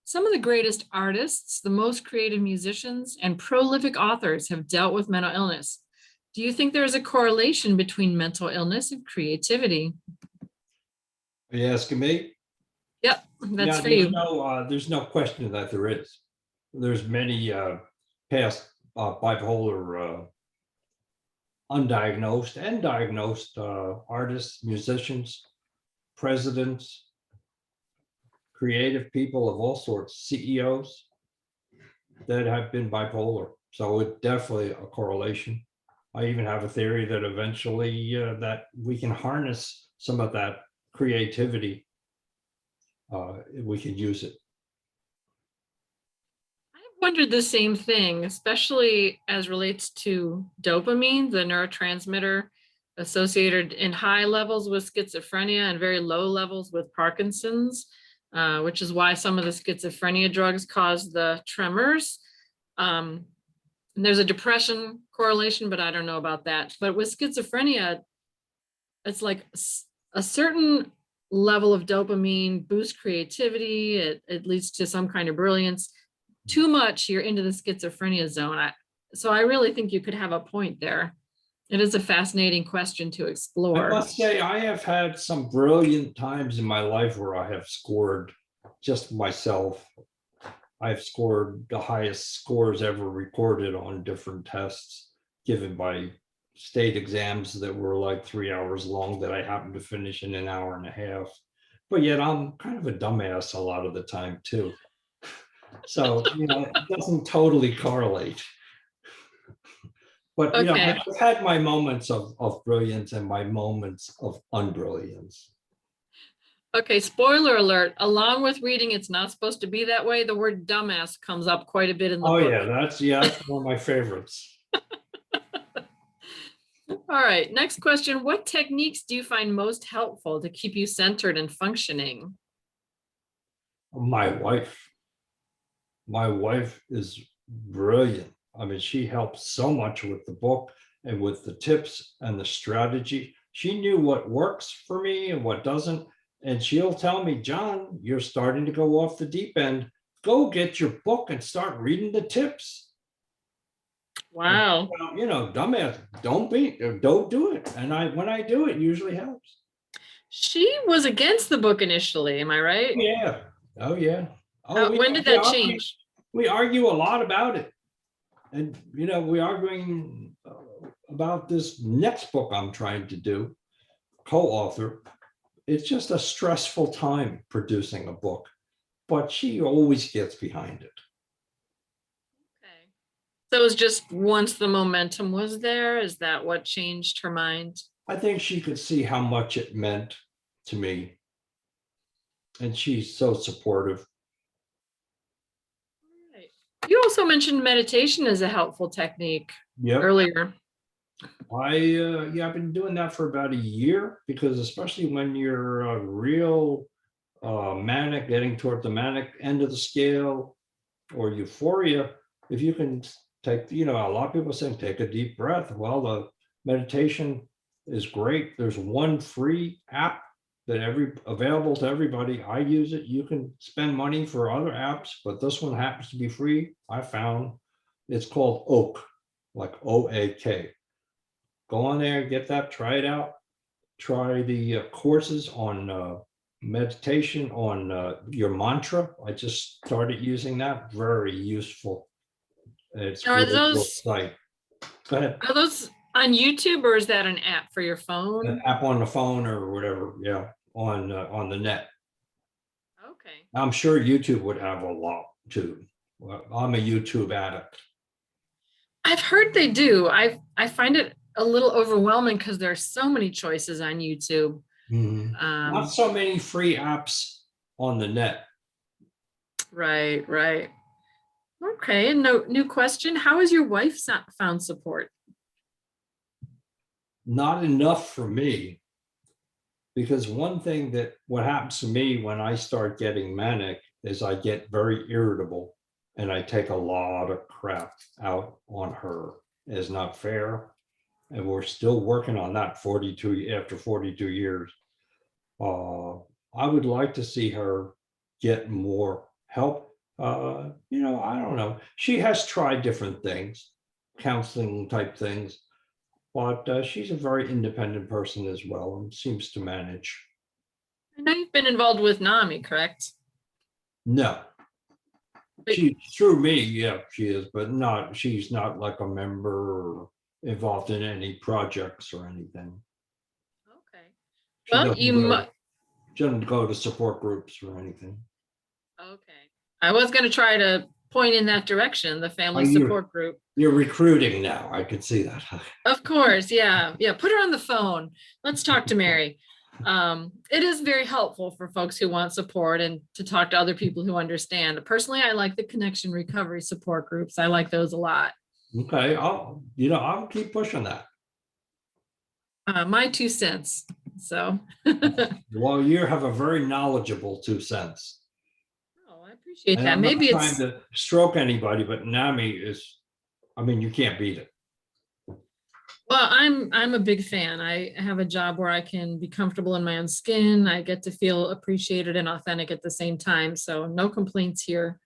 Some of the greatest artists, the most creative musicians, and prolific authors have dealt with mental illness. Do you think there is a correlation between mental illness and creativity? Are you asking me? Yep, that's Yeah, for you. there's no question that there is. There's many past bipolar undiagnosed and diagnosed artists, musicians, presidents, creative people of all sorts, CEOs that have been bipolar. So it's definitely a correlation. I even have a theory that eventually that we can harness some of that creativity. We can use it. I've wondered the same thing, especially as relates to dopamine, the neurotransmitter associated in high levels with schizophrenia and very low levels with Parkinson's. which is why some of the schizophrenia drugs cause the tremors. And there's a depression correlation, but I don't know about that. But with schizophrenia, it's like a certain level of dopamine boosts creativity. It leads to some kind of brilliance. Too much, you're into the schizophrenia zone. So I really think you could have a point there. It is a fascinating question to I explore. must say, I have had some brilliant times in my life where I have scored just myself. I've scored the highest scores ever recorded on different tests given by state exams that were like 3 hours long that I happened to finish in an hour and a half. But yet I'm kind of a dumbass a lot of the time too. So, it doesn't totally correlate. But, Okay. I've had my moments of brilliance and my moments of unbrilliance. Okay, spoiler alert, along with reading It's Not Supposed to Be That Way, the word dumbass comes up quite a bit in the Oh, book. yeah, that's one of my favorites. All right, next question. What techniques do you find most helpful to keep you centered and functioning? My wife. My wife is brilliant. I mean, she helps so much with the book and with the tips and the strategy. She knew what works for me and what doesn't. And she'll tell me, John, you're starting to go off the deep end. Go get your book and start reading the tips. Wow. Well, dumbass, don't do it. And when I do, it usually helps. She was against the book initially, am I right? Yeah. Oh, yeah. Oh, When did that change? We argue a lot about it. And, we're arguing about this next book I'm trying to do, co-author. It's just a stressful time producing a book, but she always gets behind it. Okay. So it was just once the momentum was there, is that what changed her mind? I think she could see how much it meant to me. And she's so supportive. Right. You also mentioned meditation as a helpful technique earlier. I've been doing that for about a year because especially when you're real manic, getting toward the manic end of the scale or euphoria, if you can take, a lot of people saying take a deep breath. Well, the meditation is great. There's one free app that available to everybody. I use it. You can spend money for other apps, but this one happens to be free. I found it's called Oak, like OAK. Go on there, get that, try it out. Try the courses on meditation, on your mantra. I just started using that. Very useful. It's Are really those Go ahead. Are those on YouTube or is that an app for your phone? An app on the phone or whatever. Yeah, on the net. Okay. I'm sure YouTube would have a lot too. Well, I'm a YouTube addict. I've heard they do. I find it a little overwhelming because there are so many choices on YouTube. Not so many free apps on the net. Right. Okay, and new question. How has your wife found support? Not enough for me, because one thing what happens to me when I start getting manic is I get very irritable and I take a lot of crap out on her. It's not fair. And we're still working on that after 42 years. I would like to see her get more help. I don't know. She has tried different things, counseling type things, but she's a very independent person as well and seems to manage. I know you've been involved with NAMI, correct? No. She through me, yeah, she is, but she's not like a member or involved in any projects or anything. Okay. She Well, doesn't go to support groups or anything. Okay. I was going to try to point in that direction, the family support group. You're recruiting now. I could see that. Of course. Yeah. Put her on the phone. Let's talk to Mary. It is very helpful for folks who want support and to talk to other people who understand. Personally, I like the connection recovery support groups. I like those a lot. Okay. I'll keep pushing that. My 2 cents. So. Well, you have a very knowledgeable 2 cents. Appreciate And that. I'm not Maybe trying it's, to stroke anybody, but NAMI is, I mean, you can't beat it. well, I'm a big fan. I have a job where I can be comfortable in my own skin. I get to feel appreciated and authentic at the same time. So no complaints here.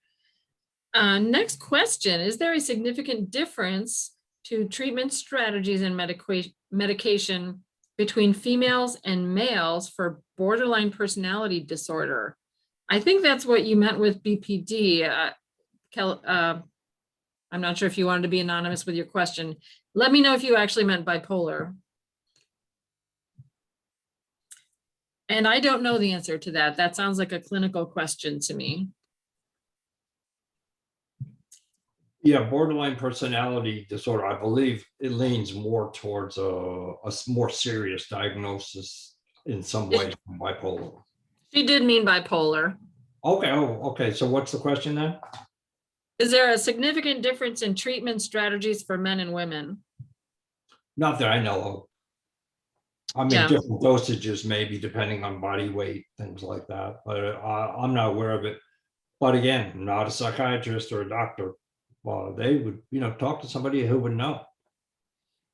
Next question, is there a significant difference to treatment strategies and medication between females and males for borderline personality disorder? I think that's what you meant with BPD. I'm not sure if you wanted to be anonymous with your question. Let me know if you actually meant bipolar. And I don't know the answer to that. That sounds like a clinical question to me. Yeah, borderline personality disorder, I believe it leans more towards a more serious diagnosis in some ways than bipolar. She did mean bipolar. Okay, okay. So what's the question then? Is there a significant difference in treatment strategies for men and women? Not that I know of. I mean, Yeah. different dosages maybe depending on body weight, things like that, but I'm not aware of it. But again, I'm not a psychiatrist or a doctor. Well, they would, talk to somebody who would know.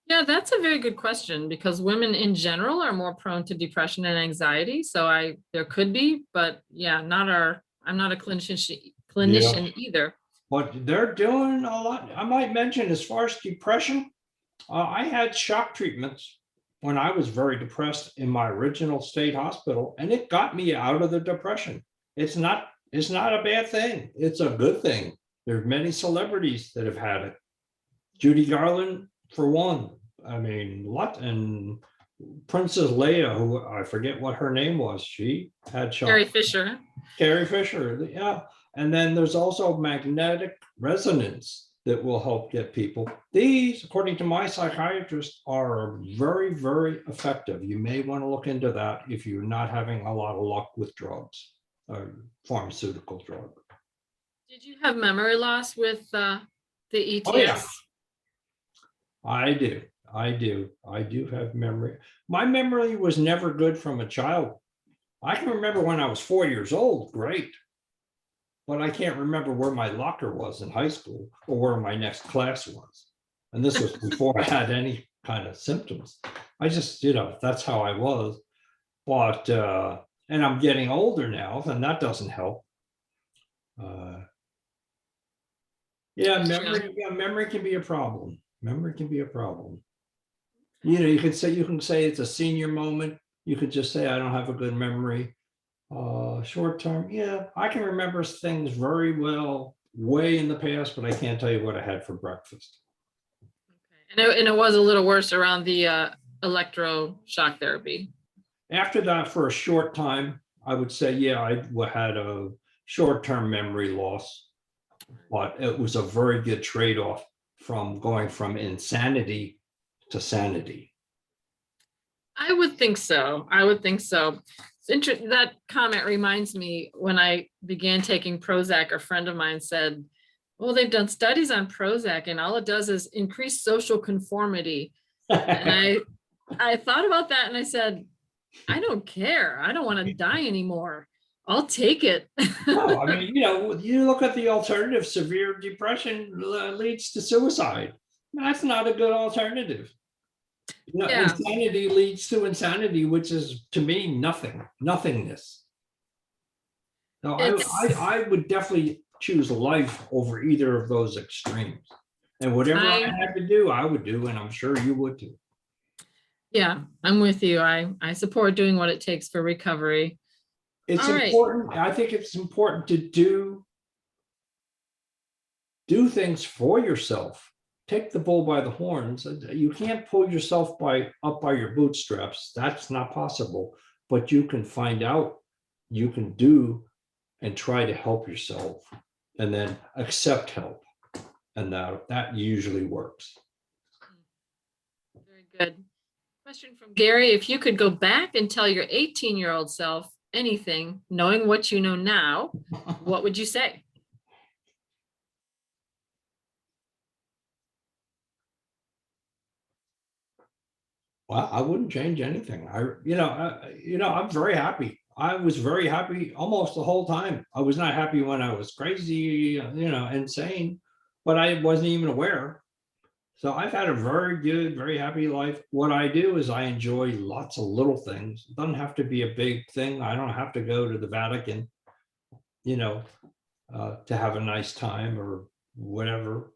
Yeah, that's a very good question because women in general are more prone to depression and anxiety. So there could be, but yeah, I'm not a clinician either. But they're doing a lot. I might mention as far as depression, I had shock treatments when I was very depressed in my original state hospital, and it got me out of the depression. It's not a bad thing. It's a good thing. There's many celebrities that have had it. Judy Garland, for one. I mean, and Princess Leia, who I forget what her name was, she had shock. Carrie Fisher. Carrie Fisher, yeah. And then there's also magnetic resonance that will help get people. These, according to my psychiatrist, are very, very effective. You may want to look into that if you're not having a lot of luck with drugs or pharmaceutical drug. Did you have memory loss with the ETS? Oh, yeah. I do have memory. My memory was never good from a child. I can remember when I was 4 years old, great. But I can't remember where my locker was in high school or where my next class was. And this was before I had any kind of symptoms. I just, that's how I was. But, and I'm getting older now, and that doesn't help. Memory can be a problem. Memory can be a problem. You can say it's a senior moment. You could just say, I don't have a good memory. Short term, yeah, I can remember things very well way in the past, but I can't tell you what I had for breakfast. Okay. And it was a little worse around the electroshock therapy. After that, for a short time, I would say, yeah, I had a short-term memory loss, but it was a very good trade-off from going from insanity to sanity. I would think so. That comment reminds me when I began taking Prozac, a friend of mine said, well, they've done studies on Prozac and all it does is increase social conformity. And I thought about that and I said, I don't care. I don't want to die anymore. I'll take it. No, I mean, you look at the alternative, severe depression leads to suicide. That's not a good alternative. Yeah. Insanity leads to insanity, which is to me nothingness. No, I would definitely choose life over either of those extremes. And whatever I had to do, I would do, and I'm sure you would too. Yeah, I'm with you. I support doing what it takes for recovery. It's important. I think it's important to do things for yourself. Take the bull by the horns. You can't pull yourself up by your bootstraps. That's not possible. But you can find out, you can do and try to help yourself and then accept help. And that usually works. Very good. Question from Gary. If you could go back and tell your 18-year-old self anything, knowing what you know now, what would you say? Well, I wouldn't change anything. I'm very happy. I was very happy almost the whole time. I was not happy when I was crazy, insane, but I wasn't even aware. So I've had a very good, very happy life. What I do is I enjoy lots of little things. It doesn't have to be a big thing. I don't have to go to the Vatican, you know, to have a nice time or whatever,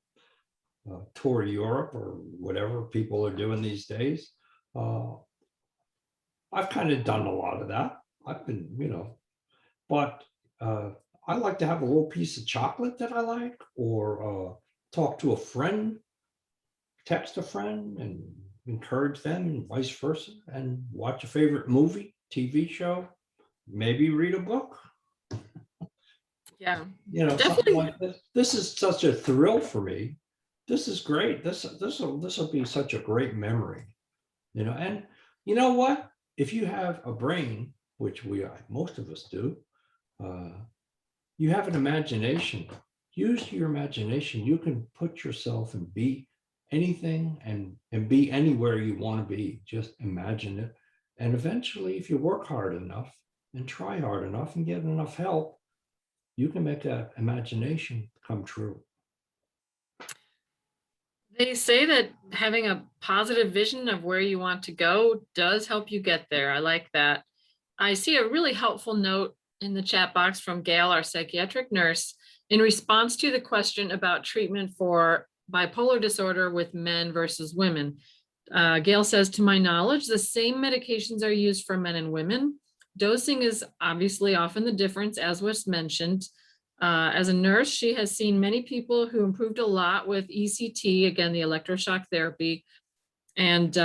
tour Europe or whatever people are doing these days. I've kind of done a lot of that. I've been, but I like to have a little piece of chocolate that I like, or talk to a friend, text a friend and encourage them and vice versa, and watch a favorite movie, TV show, maybe read a book, Yeah, something definitely. like this. This is such a thrill for me. This is great. This will be such a great memory, and you know what? If you have a brain, which most of us do, you have an imagination. Use your imagination. You can put yourself and be anything and be anywhere you want to be. Just imagine it. And eventually, if you work hard enough and try hard enough and get enough help, you can make that imagination come true. They say that having a positive vision of where you want to go does help you get there. I like that. I see a really helpful note in the chat box from Gail, our psychiatric nurse, in response to the question about treatment for bipolar disorder with men versus women. Gail says, to my knowledge, the same medications are used for men and women. Dosing is obviously often the difference, as was mentioned. As a nurse, she has seen many people who improved a lot with ECT, again, the electroshock therapy. And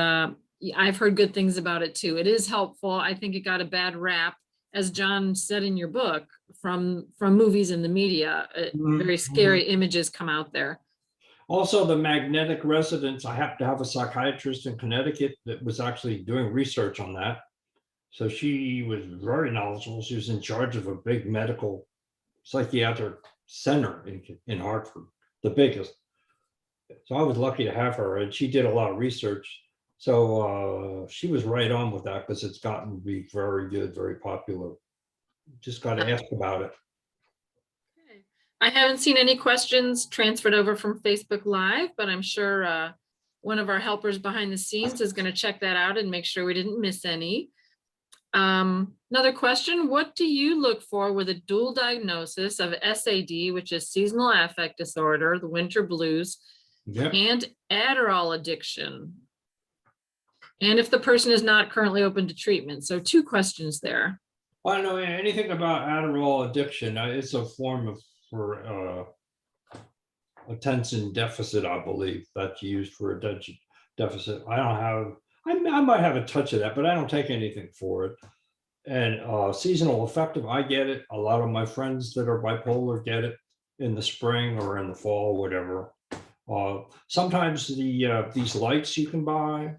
I've heard good things about it too. It is helpful. I think it got a bad rap, as John said in your book, from movies and the media. Very scary images come out there. Also, the magnetic resonance, I happen to have a psychiatrist in Connecticut that was actually doing research on that. So she was very knowledgeable. She was in charge of a big medical psychiatric center in Hartford, the biggest. So I was lucky to have her, and she did a lot of research. So she was right on with that, because it's gotten to be very good, very popular. Just got to ask about it. Okay. I haven't seen any questions transferred over from Facebook Live, but I'm sure one of our helpers behind the scenes is going to check that out and make sure we didn't miss any. Another question, what do you look for with a dual diagnosis of SAD, which is seasonal affect disorder, the winter blues, Yep. and Adderall addiction? And if the person is not currently open to treatment. So 2 questions there. I don't know anything about Adderall addiction. It's a form for attention deficit, I believe, that's used for attention deficit. I might have a touch of that, but I don't take anything for it. And seasonal affective, I get it. A lot of my friends that are bipolar get it in the spring or in the fall, whatever. Sometimes these lights you can buy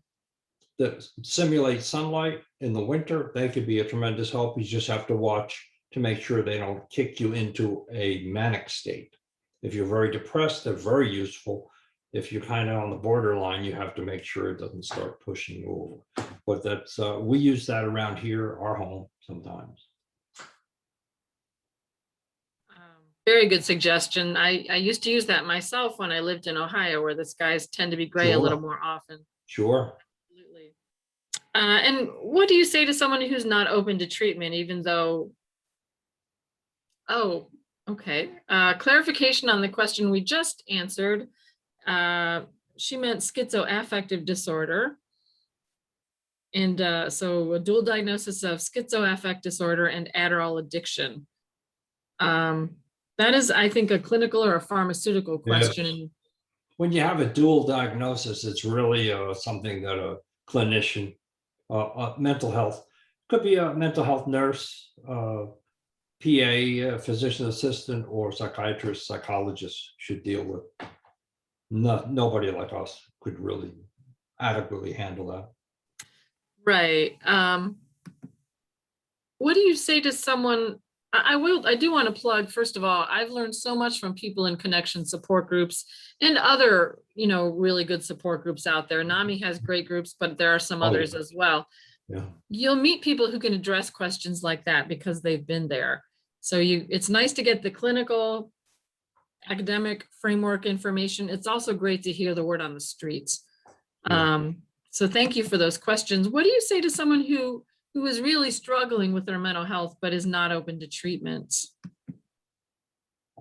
that simulate sunlight in the winter, they could be a tremendous help. You just have to watch to make sure they don't kick you into a manic state. If you're very depressed, they're very useful. If you're kind of on the borderline, you have to make sure it doesn't start pushing you over. But that's we use that around here, our home, sometimes. Very good suggestion. I used to use that myself when I lived in Ohio, where the skies tend to be gray a Sure. little more often. Sure. Absolutely. And what do you say to someone who's not open to treatment, even though? Oh, okay. Clarification on the question we just answered. She meant schizoaffective disorder. And so a dual diagnosis of schizoaffective disorder and Adderall addiction. That is, I think, a clinical or a pharmaceutical question. Yes. When you have a dual diagnosis, it's really something that a clinician, mental health, could be a mental health nurse, PA, physician assistant, or psychiatrist, psychologist should deal with. Nobody like us could really adequately handle that. Right. What do you say to someone? I do want to plug, first of all, I've learned so much from people in connection support groups and other, really good support groups out there. NAMI has great groups, but there are some others as well. Yeah. you'll meet people who can address questions like that because they've been there. So it's nice to get the clinical academic framework information. It's also great to hear the word on the streets. Yeah. So thank you for those questions. What do you say to someone who is really struggling with their mental health but is not open to treatments?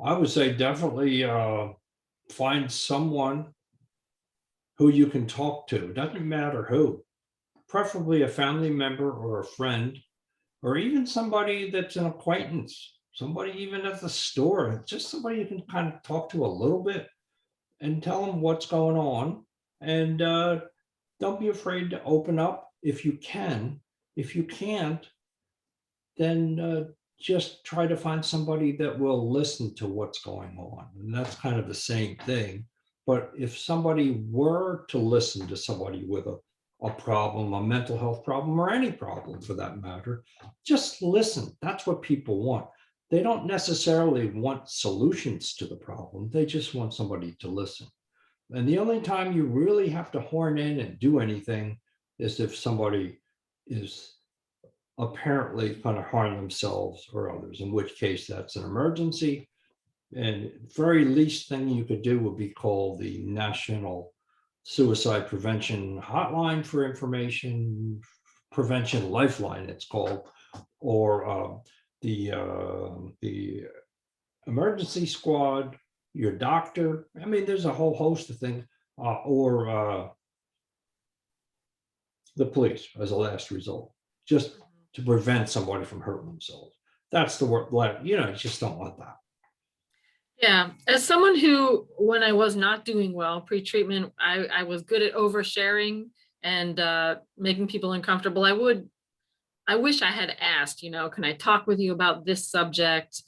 I would say definitely find someone who you can talk to. Doesn't matter who, preferably a family member or a friend, or even somebody that's an acquaintance, somebody even at the store, just somebody you can kind of talk to a little bit and tell them what's going on. And don't be afraid to open up if you can. If you can't, then just try to find somebody that will listen to what's going on. And that's kind of the same thing. But if somebody were to listen to somebody with a problem, a mental health problem, or any problem for that matter, just listen. That's what people want. They don't necessarily want solutions to the problem. They just want somebody to listen. And the only time you really have to horn in and do anything is if somebody is apparently going to harm themselves or others, in which case that's an emergency. And very least thing you could do would be call the National Suicide Prevention Hotline for information, Prevention Lifeline it's called, or the emergency squad, your doctor. I mean, there's a whole host of things, or the police as a last result, just to prevent somebody from hurting themselves. That's the word, like, you just don't want that. Yeah, as someone who, when I was not doing well pre-treatment, I was good at oversharing and making people uncomfortable. I wish I had asked, can I talk with you about this subject?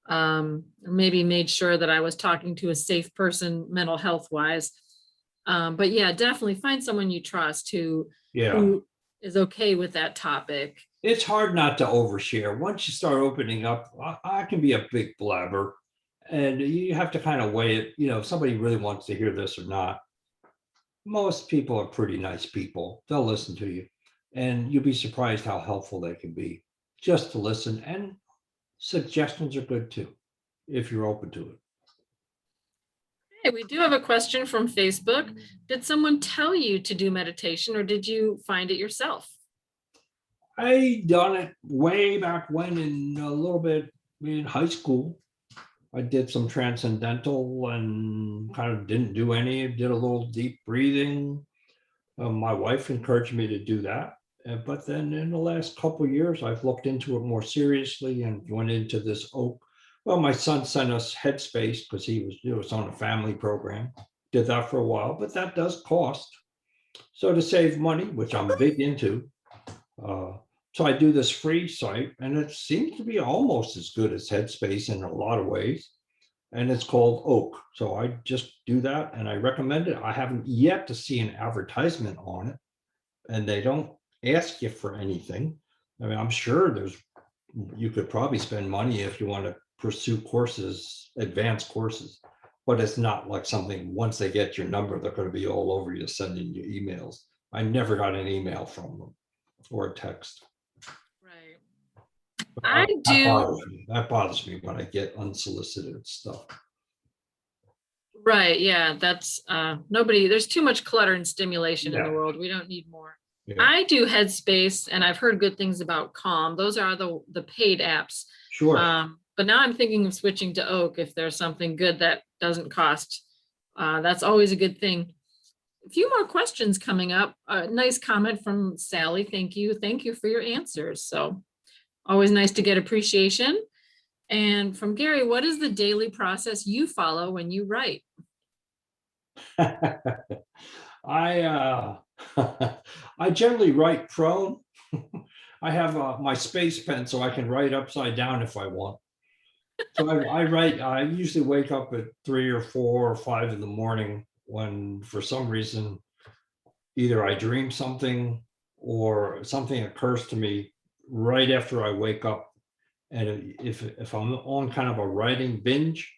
Or maybe made sure that I was talking to a safe person mental health wise. But yeah, definitely find someone you trust who is okay with that topic. It's hard not to overshare. Once you start opening up, I can be a big blabber, and you have to kind of weigh it. If somebody really wants to hear this or not. Most people are pretty nice people. They'll listen to you, and you'll be surprised how helpful they can be just to listen. And suggestions are good too, if you're open to it. Hey, we do have a question from Facebook. Did someone tell you to do meditation or did you find it yourself? I done it way back when, in a little bit in high school. I did some transcendental and kind of didn't do any, did a little deep breathing. My wife encouraged me to do that. But then in the last couple of years, I've looked into it more seriously and went into this oak. Well, my son sent us Headspace because he was on a family program. Did that for a while, but that does cost. So to save money, which I'm big into, so I do this free site, and it seems to be almost as good as Headspace in a lot of ways. And it's called Oak. So I just do that, and I recommend it. I haven't yet to see an advertisement on it, and they don't ask you for anything. I mean, I'm sure you could probably spend money if you want to pursue courses, advanced courses, but it's not like something, once they get your number, they're going to be all over you sending you emails. I never got an email from them or a text. Right. I do. That bothers me when I get unsolicited stuff. Right. Yeah. That's there's too much clutter and stimulation in the world. We don't need more. Yeah. I do Headspace, and I've heard good things about Calm. Those are the paid apps. Sure. But now I'm thinking of switching to Oak if there's something good that doesn't cost. That's always a good thing. A few more questions coming up. A nice comment from Sally. Thank you. Thank you for your answers. So always nice to get appreciation. And from Gary, what is the daily process you follow when you write? I generally write prone. I have my space pen so I can write upside down if I want. So I write, I usually wake up at 3 or 4 or 5 in the morning when, for some reason, either I dream something or something occurs to me right after I wake up. And if I'm on kind of a writing binge,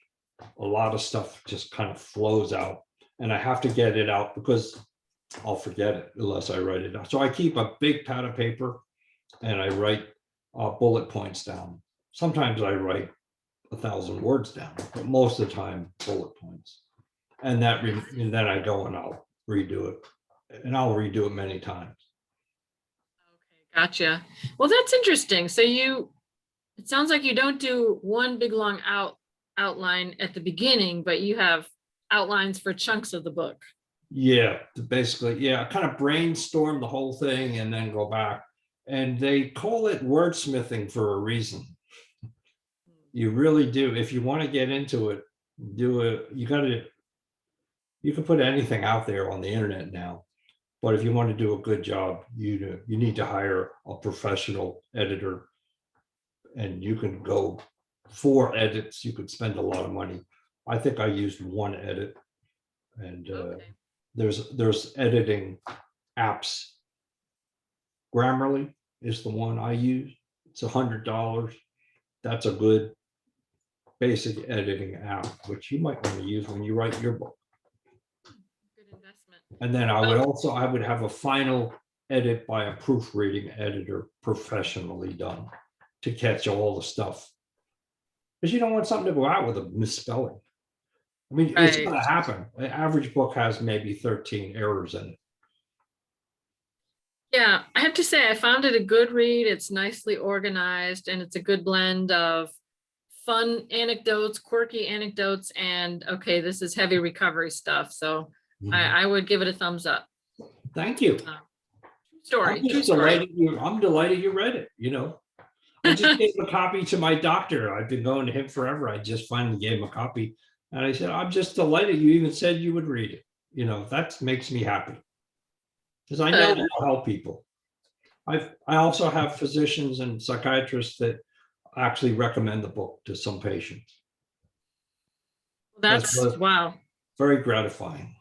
a lot of stuff just kind of flows out, and I have to get it out because I'll forget it unless I write it down. So I keep a big pad of paper and I write bullet points down. Sometimes I write 1,000 words down, but most of the time bullet points. And and then I go and I'll redo it, and I'll redo it many times. Okay, gotcha. Well, that's interesting. So it sounds like you don't do one big long outline at the beginning, but you have outlines for chunks of the book. Yeah, basically, yeah, kind of brainstorm the whole thing and then go back. And they call it wordsmithing for a reason. You really do. If you want to get into it, you can put anything out there on the internet now. But if you want to do a good job, you need to hire a professional editor, and you can go 4 edits. You could spend a lot of money. I think I used 1 edit, and Okay. there's editing apps. Grammarly is the one I use. It's $100. That's a good basic editing app, which you might want to use when you write your book. Good investment. And then I would have a final edit by a proofreading editor, professionally done, to catch all the stuff. Because you don't want something to go out with a misspelling. I mean, it's Right. going to happen. An average book has maybe 13 errors in it. Yeah, I have to say, I found it a good read. It's nicely organized, and it's a good blend of fun anecdotes, quirky anecdotes, and okay, this is heavy recovery stuff. So I would give it a thumbs up. Thank you. Story, I'm true just story. I'm delighted you read it, you know. I just gave a copy to my doctor. I've been going to him forever. I just finally gave him a copy. And I said, I'm just delighted you even said you would read it. You know, that makes me happy. Because I know Good. it'll help people. I also have physicians and psychiatrists that actually recommend the book to some patients. That's That's wow. very gratifying.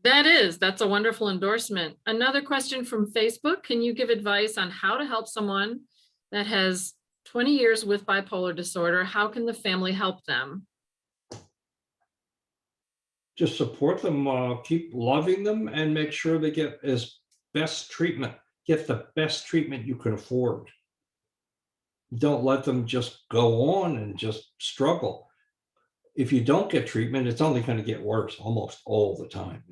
That's a wonderful endorsement. Another question from Facebook. Can you give advice on how to help someone that has 20 years with bipolar disorder? How can the family help them? Just support them, keep loving them, and make sure they get best treatment. Get the best treatment you can afford. Don't let them just go on and just struggle. If you don't get treatment, it's only going to get worse almost all the time.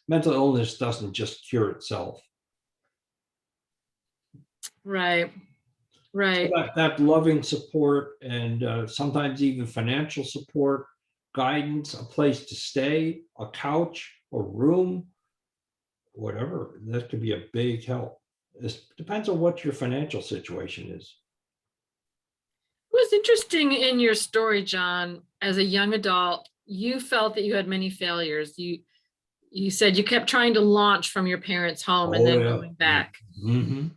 Mental illness doesn't just cure itself. Right. Right. So that loving support, and sometimes even financial support, guidance, a place to stay, a couch, a room, whatever, that could be a big help. It depends on what your financial situation is. It was interesting in your story, John, as a young adult, you felt that you had many failures. You said you kept trying to launch from your parents' home and then going back. Mm-hmm.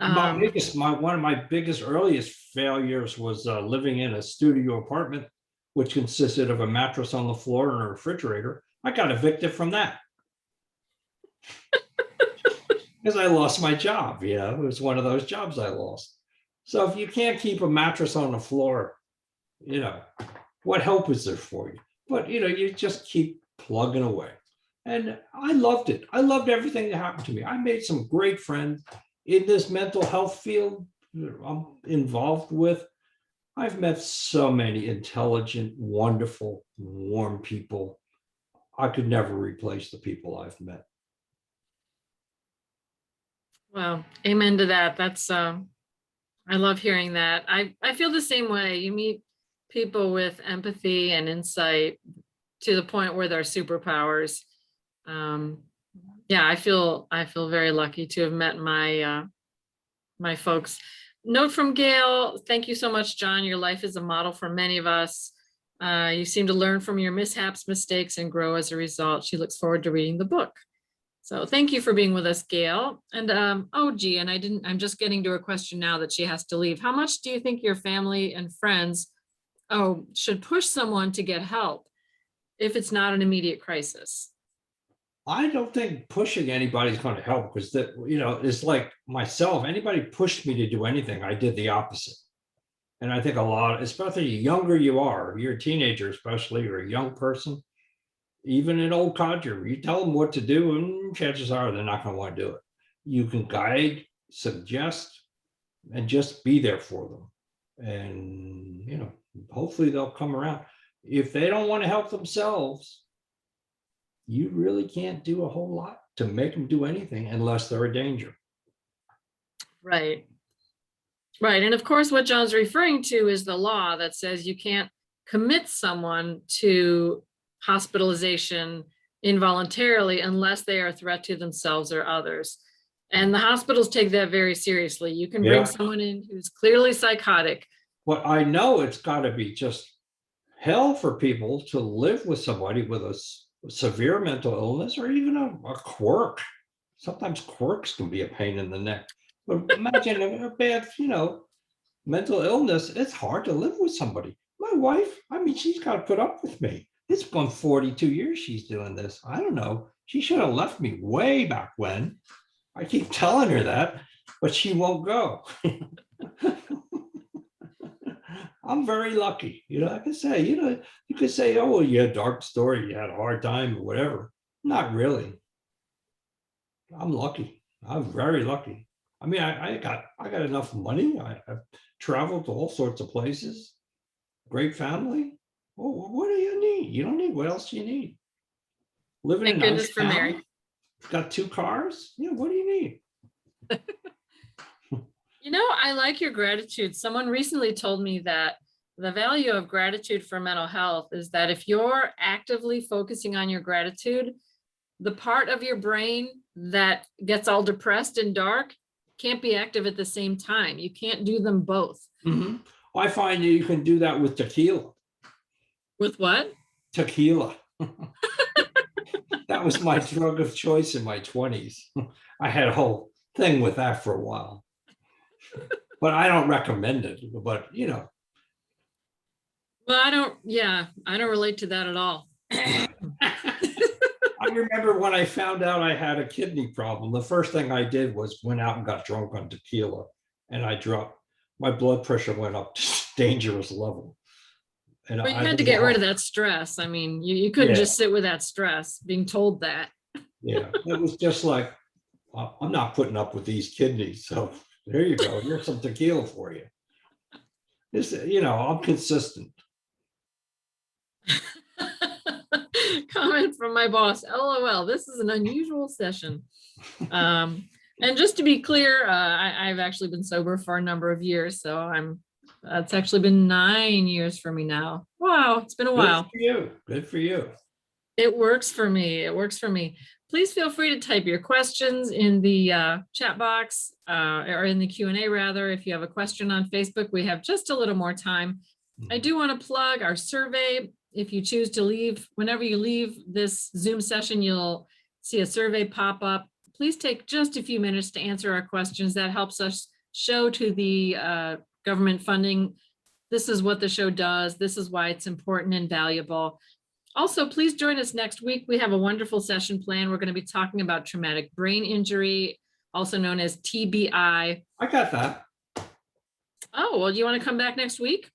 One of my biggest earliest failures was living in a studio apartment, which consisted of a mattress on the floor and a refrigerator. I got evicted from that because I lost my job. You know, it was one of those jobs I lost. So if you can't keep a mattress on the floor, you know, what help is there for you? But, you know, you just keep plugging away. And I loved it. I loved everything that happened to me. I made some great friends in this mental health field I'm involved with. I've met so many intelligent, wonderful, warm people. I could never replace the people I've met. Well, amen to that. That's I love hearing that. I feel the same way. You meet people with empathy and insight to the point where they're superpowers. Yeah, I feel very lucky to have met my my folks. Note from Gail. Thank you so much, John. Your life is a model for many of us. You seem to learn from your mishaps, mistakes, and grow as a result. She looks forward to reading the book. So thank you for being with us, Gail. And oh, gee, and I'm just getting to a question now that she has to leave. How much do you think your family and friends should push someone to get help if it's not an immediate crisis? I don't think pushing anybody's going to help, because that, you know, it's like myself. Anybody pushed me to do anything, I did the opposite. And I think a lot, especially the younger you are, you're a teenager, especially, or a young person, Even an old codger, you tell them what to do, and chances are they're not going to want to do it. You can guide, suggest, and just be there for them. And, hopefully they'll come around. If they don't want to help themselves, you really can't do a whole lot to make them do anything unless they're a danger. Right. Right. And of course, what John's referring to is the law that says you can't commit someone to hospitalization involuntarily unless they are a threat to themselves or others. And the hospitals take that very seriously. You can bring Yeah. someone in who's clearly psychotic. Well, I know it's got to be just hell for people to live with somebody with a severe mental illness or even a quirk. Sometimes quirks can be a pain in the neck. But imagine a bad, mental illness. It's hard to live with somebody. My wife, she's got to put up with me. It's been 42 years she's doing this. I don't know. She should have left me way back when. I keep telling her that, but she won't go. I'm very lucky. I can say, you could say, oh, well, you had a dark story, you had a hard time or whatever. Not really. I'm lucky. I'm very lucky. I got enough money. I've traveled to all sorts of places. Great family. Well, what do you need? You don't need, what else do you need? Living Thank in a goodness nice for town, Mary. got 2 cars. What do you need? I like your gratitude. Someone recently told me that the value of gratitude for mental health is that if you're actively focusing on your gratitude, the part of your brain that gets all depressed and dark can't be active at the same time. You can't do them both. Mhm. I find that you can do that with tequila. With what? Tequila. That was my drug of choice in my 20s. I had a whole thing with that for a while. But I don't recommend it. But, Well, I don't relate to that at all. I remember when I found out I had a kidney problem, the first thing I did was went out and got drunk on tequila, and my blood pressure went up to dangerous level. And But you had to get rid of that stress. You couldn't just sit with that stress, being told that. Yeah, it was just like, I'm not putting up with these kidneys. So there you go. Here's some tequila for you. I'm consistent. Comment from my boss, LOL, this is an unusual session. And just to be clear, I've actually been sober for a number of years. So it's actually been 9 years for me now. Wow, it's been a while. Good for you. Good for you. It works for me. It works for me. Please feel free to type your questions in the chat box or in the Q&A rather. If you have a question on Facebook, we have just a little more time. I do want to plug our survey. If you choose to leave, whenever you leave this Zoom session, you'll see a survey pop up. Please take just a few minutes to answer our questions. That helps us show to the government funding, this is what the show does. This is why it's important and valuable. Also, please join us next week. We have a wonderful session planned. We're going to be talking about traumatic brain injury, also known as TBI. I got that. Oh, well, do you want to come back next week?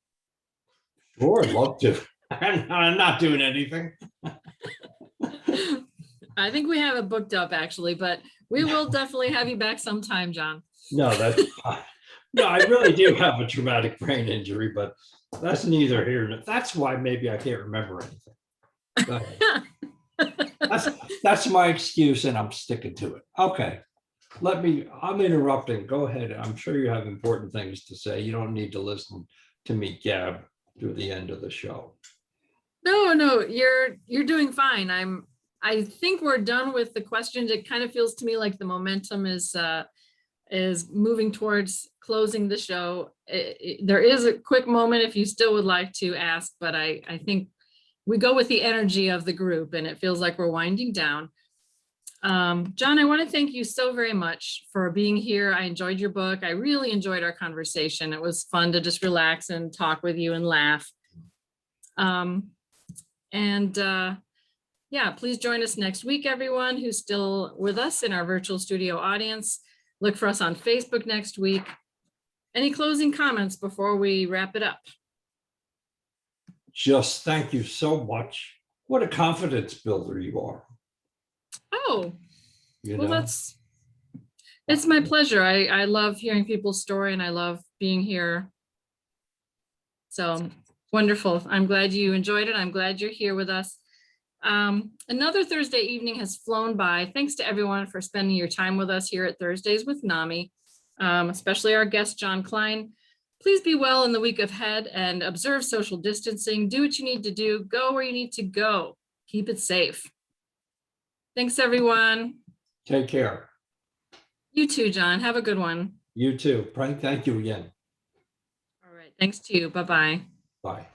Sure, I'd love to. I'm not doing anything. I think we have it booked up actually, but we will definitely have you back sometime, John. No, that's fine. No, I really do have a traumatic brain injury, but that's neither here nor that's why maybe I can't remember anything. Go ahead. That's my excuse, and I'm sticking to it. Okay. I'm interrupting. Go ahead. I'm sure you have important things to say. You don't need to listen to me gab through the end of the show. No, you're doing fine. I think we're done with the questions. It kind of feels to me like the momentum is moving towards closing the show. There is a quick moment if you still would like to ask, but I think we go with the energy of the group and it feels like we're winding down. John, I want to thank you so very much for being here. I enjoyed your book. I really enjoyed our conversation. It was fun to just relax and talk with you and laugh. Yeah, please join us next week, everyone who's still with us in our virtual studio audience. Look for us on Facebook next week. Any closing comments before we wrap it up? Just thank you so much what a confidence builder you are. Oh, You well, know, it's my pleasure. I love hearing people's story and I love being here. So wonderful. I'm glad you enjoyed it. I'm glad you're here with us. Another Thursday evening has flown by. Thanks to everyone for spending your time with us here at Thursdays with NAMI, especially our guest, John Kline. Please be well in the week ahead and observe social distancing. Do what you need to do. Go where you need to go. Keep it safe. Thanks, everyone. take care. You too, John. Have a good one. You too. Frank, thank you again. All right. Thanks to you. Bye-bye. Bye.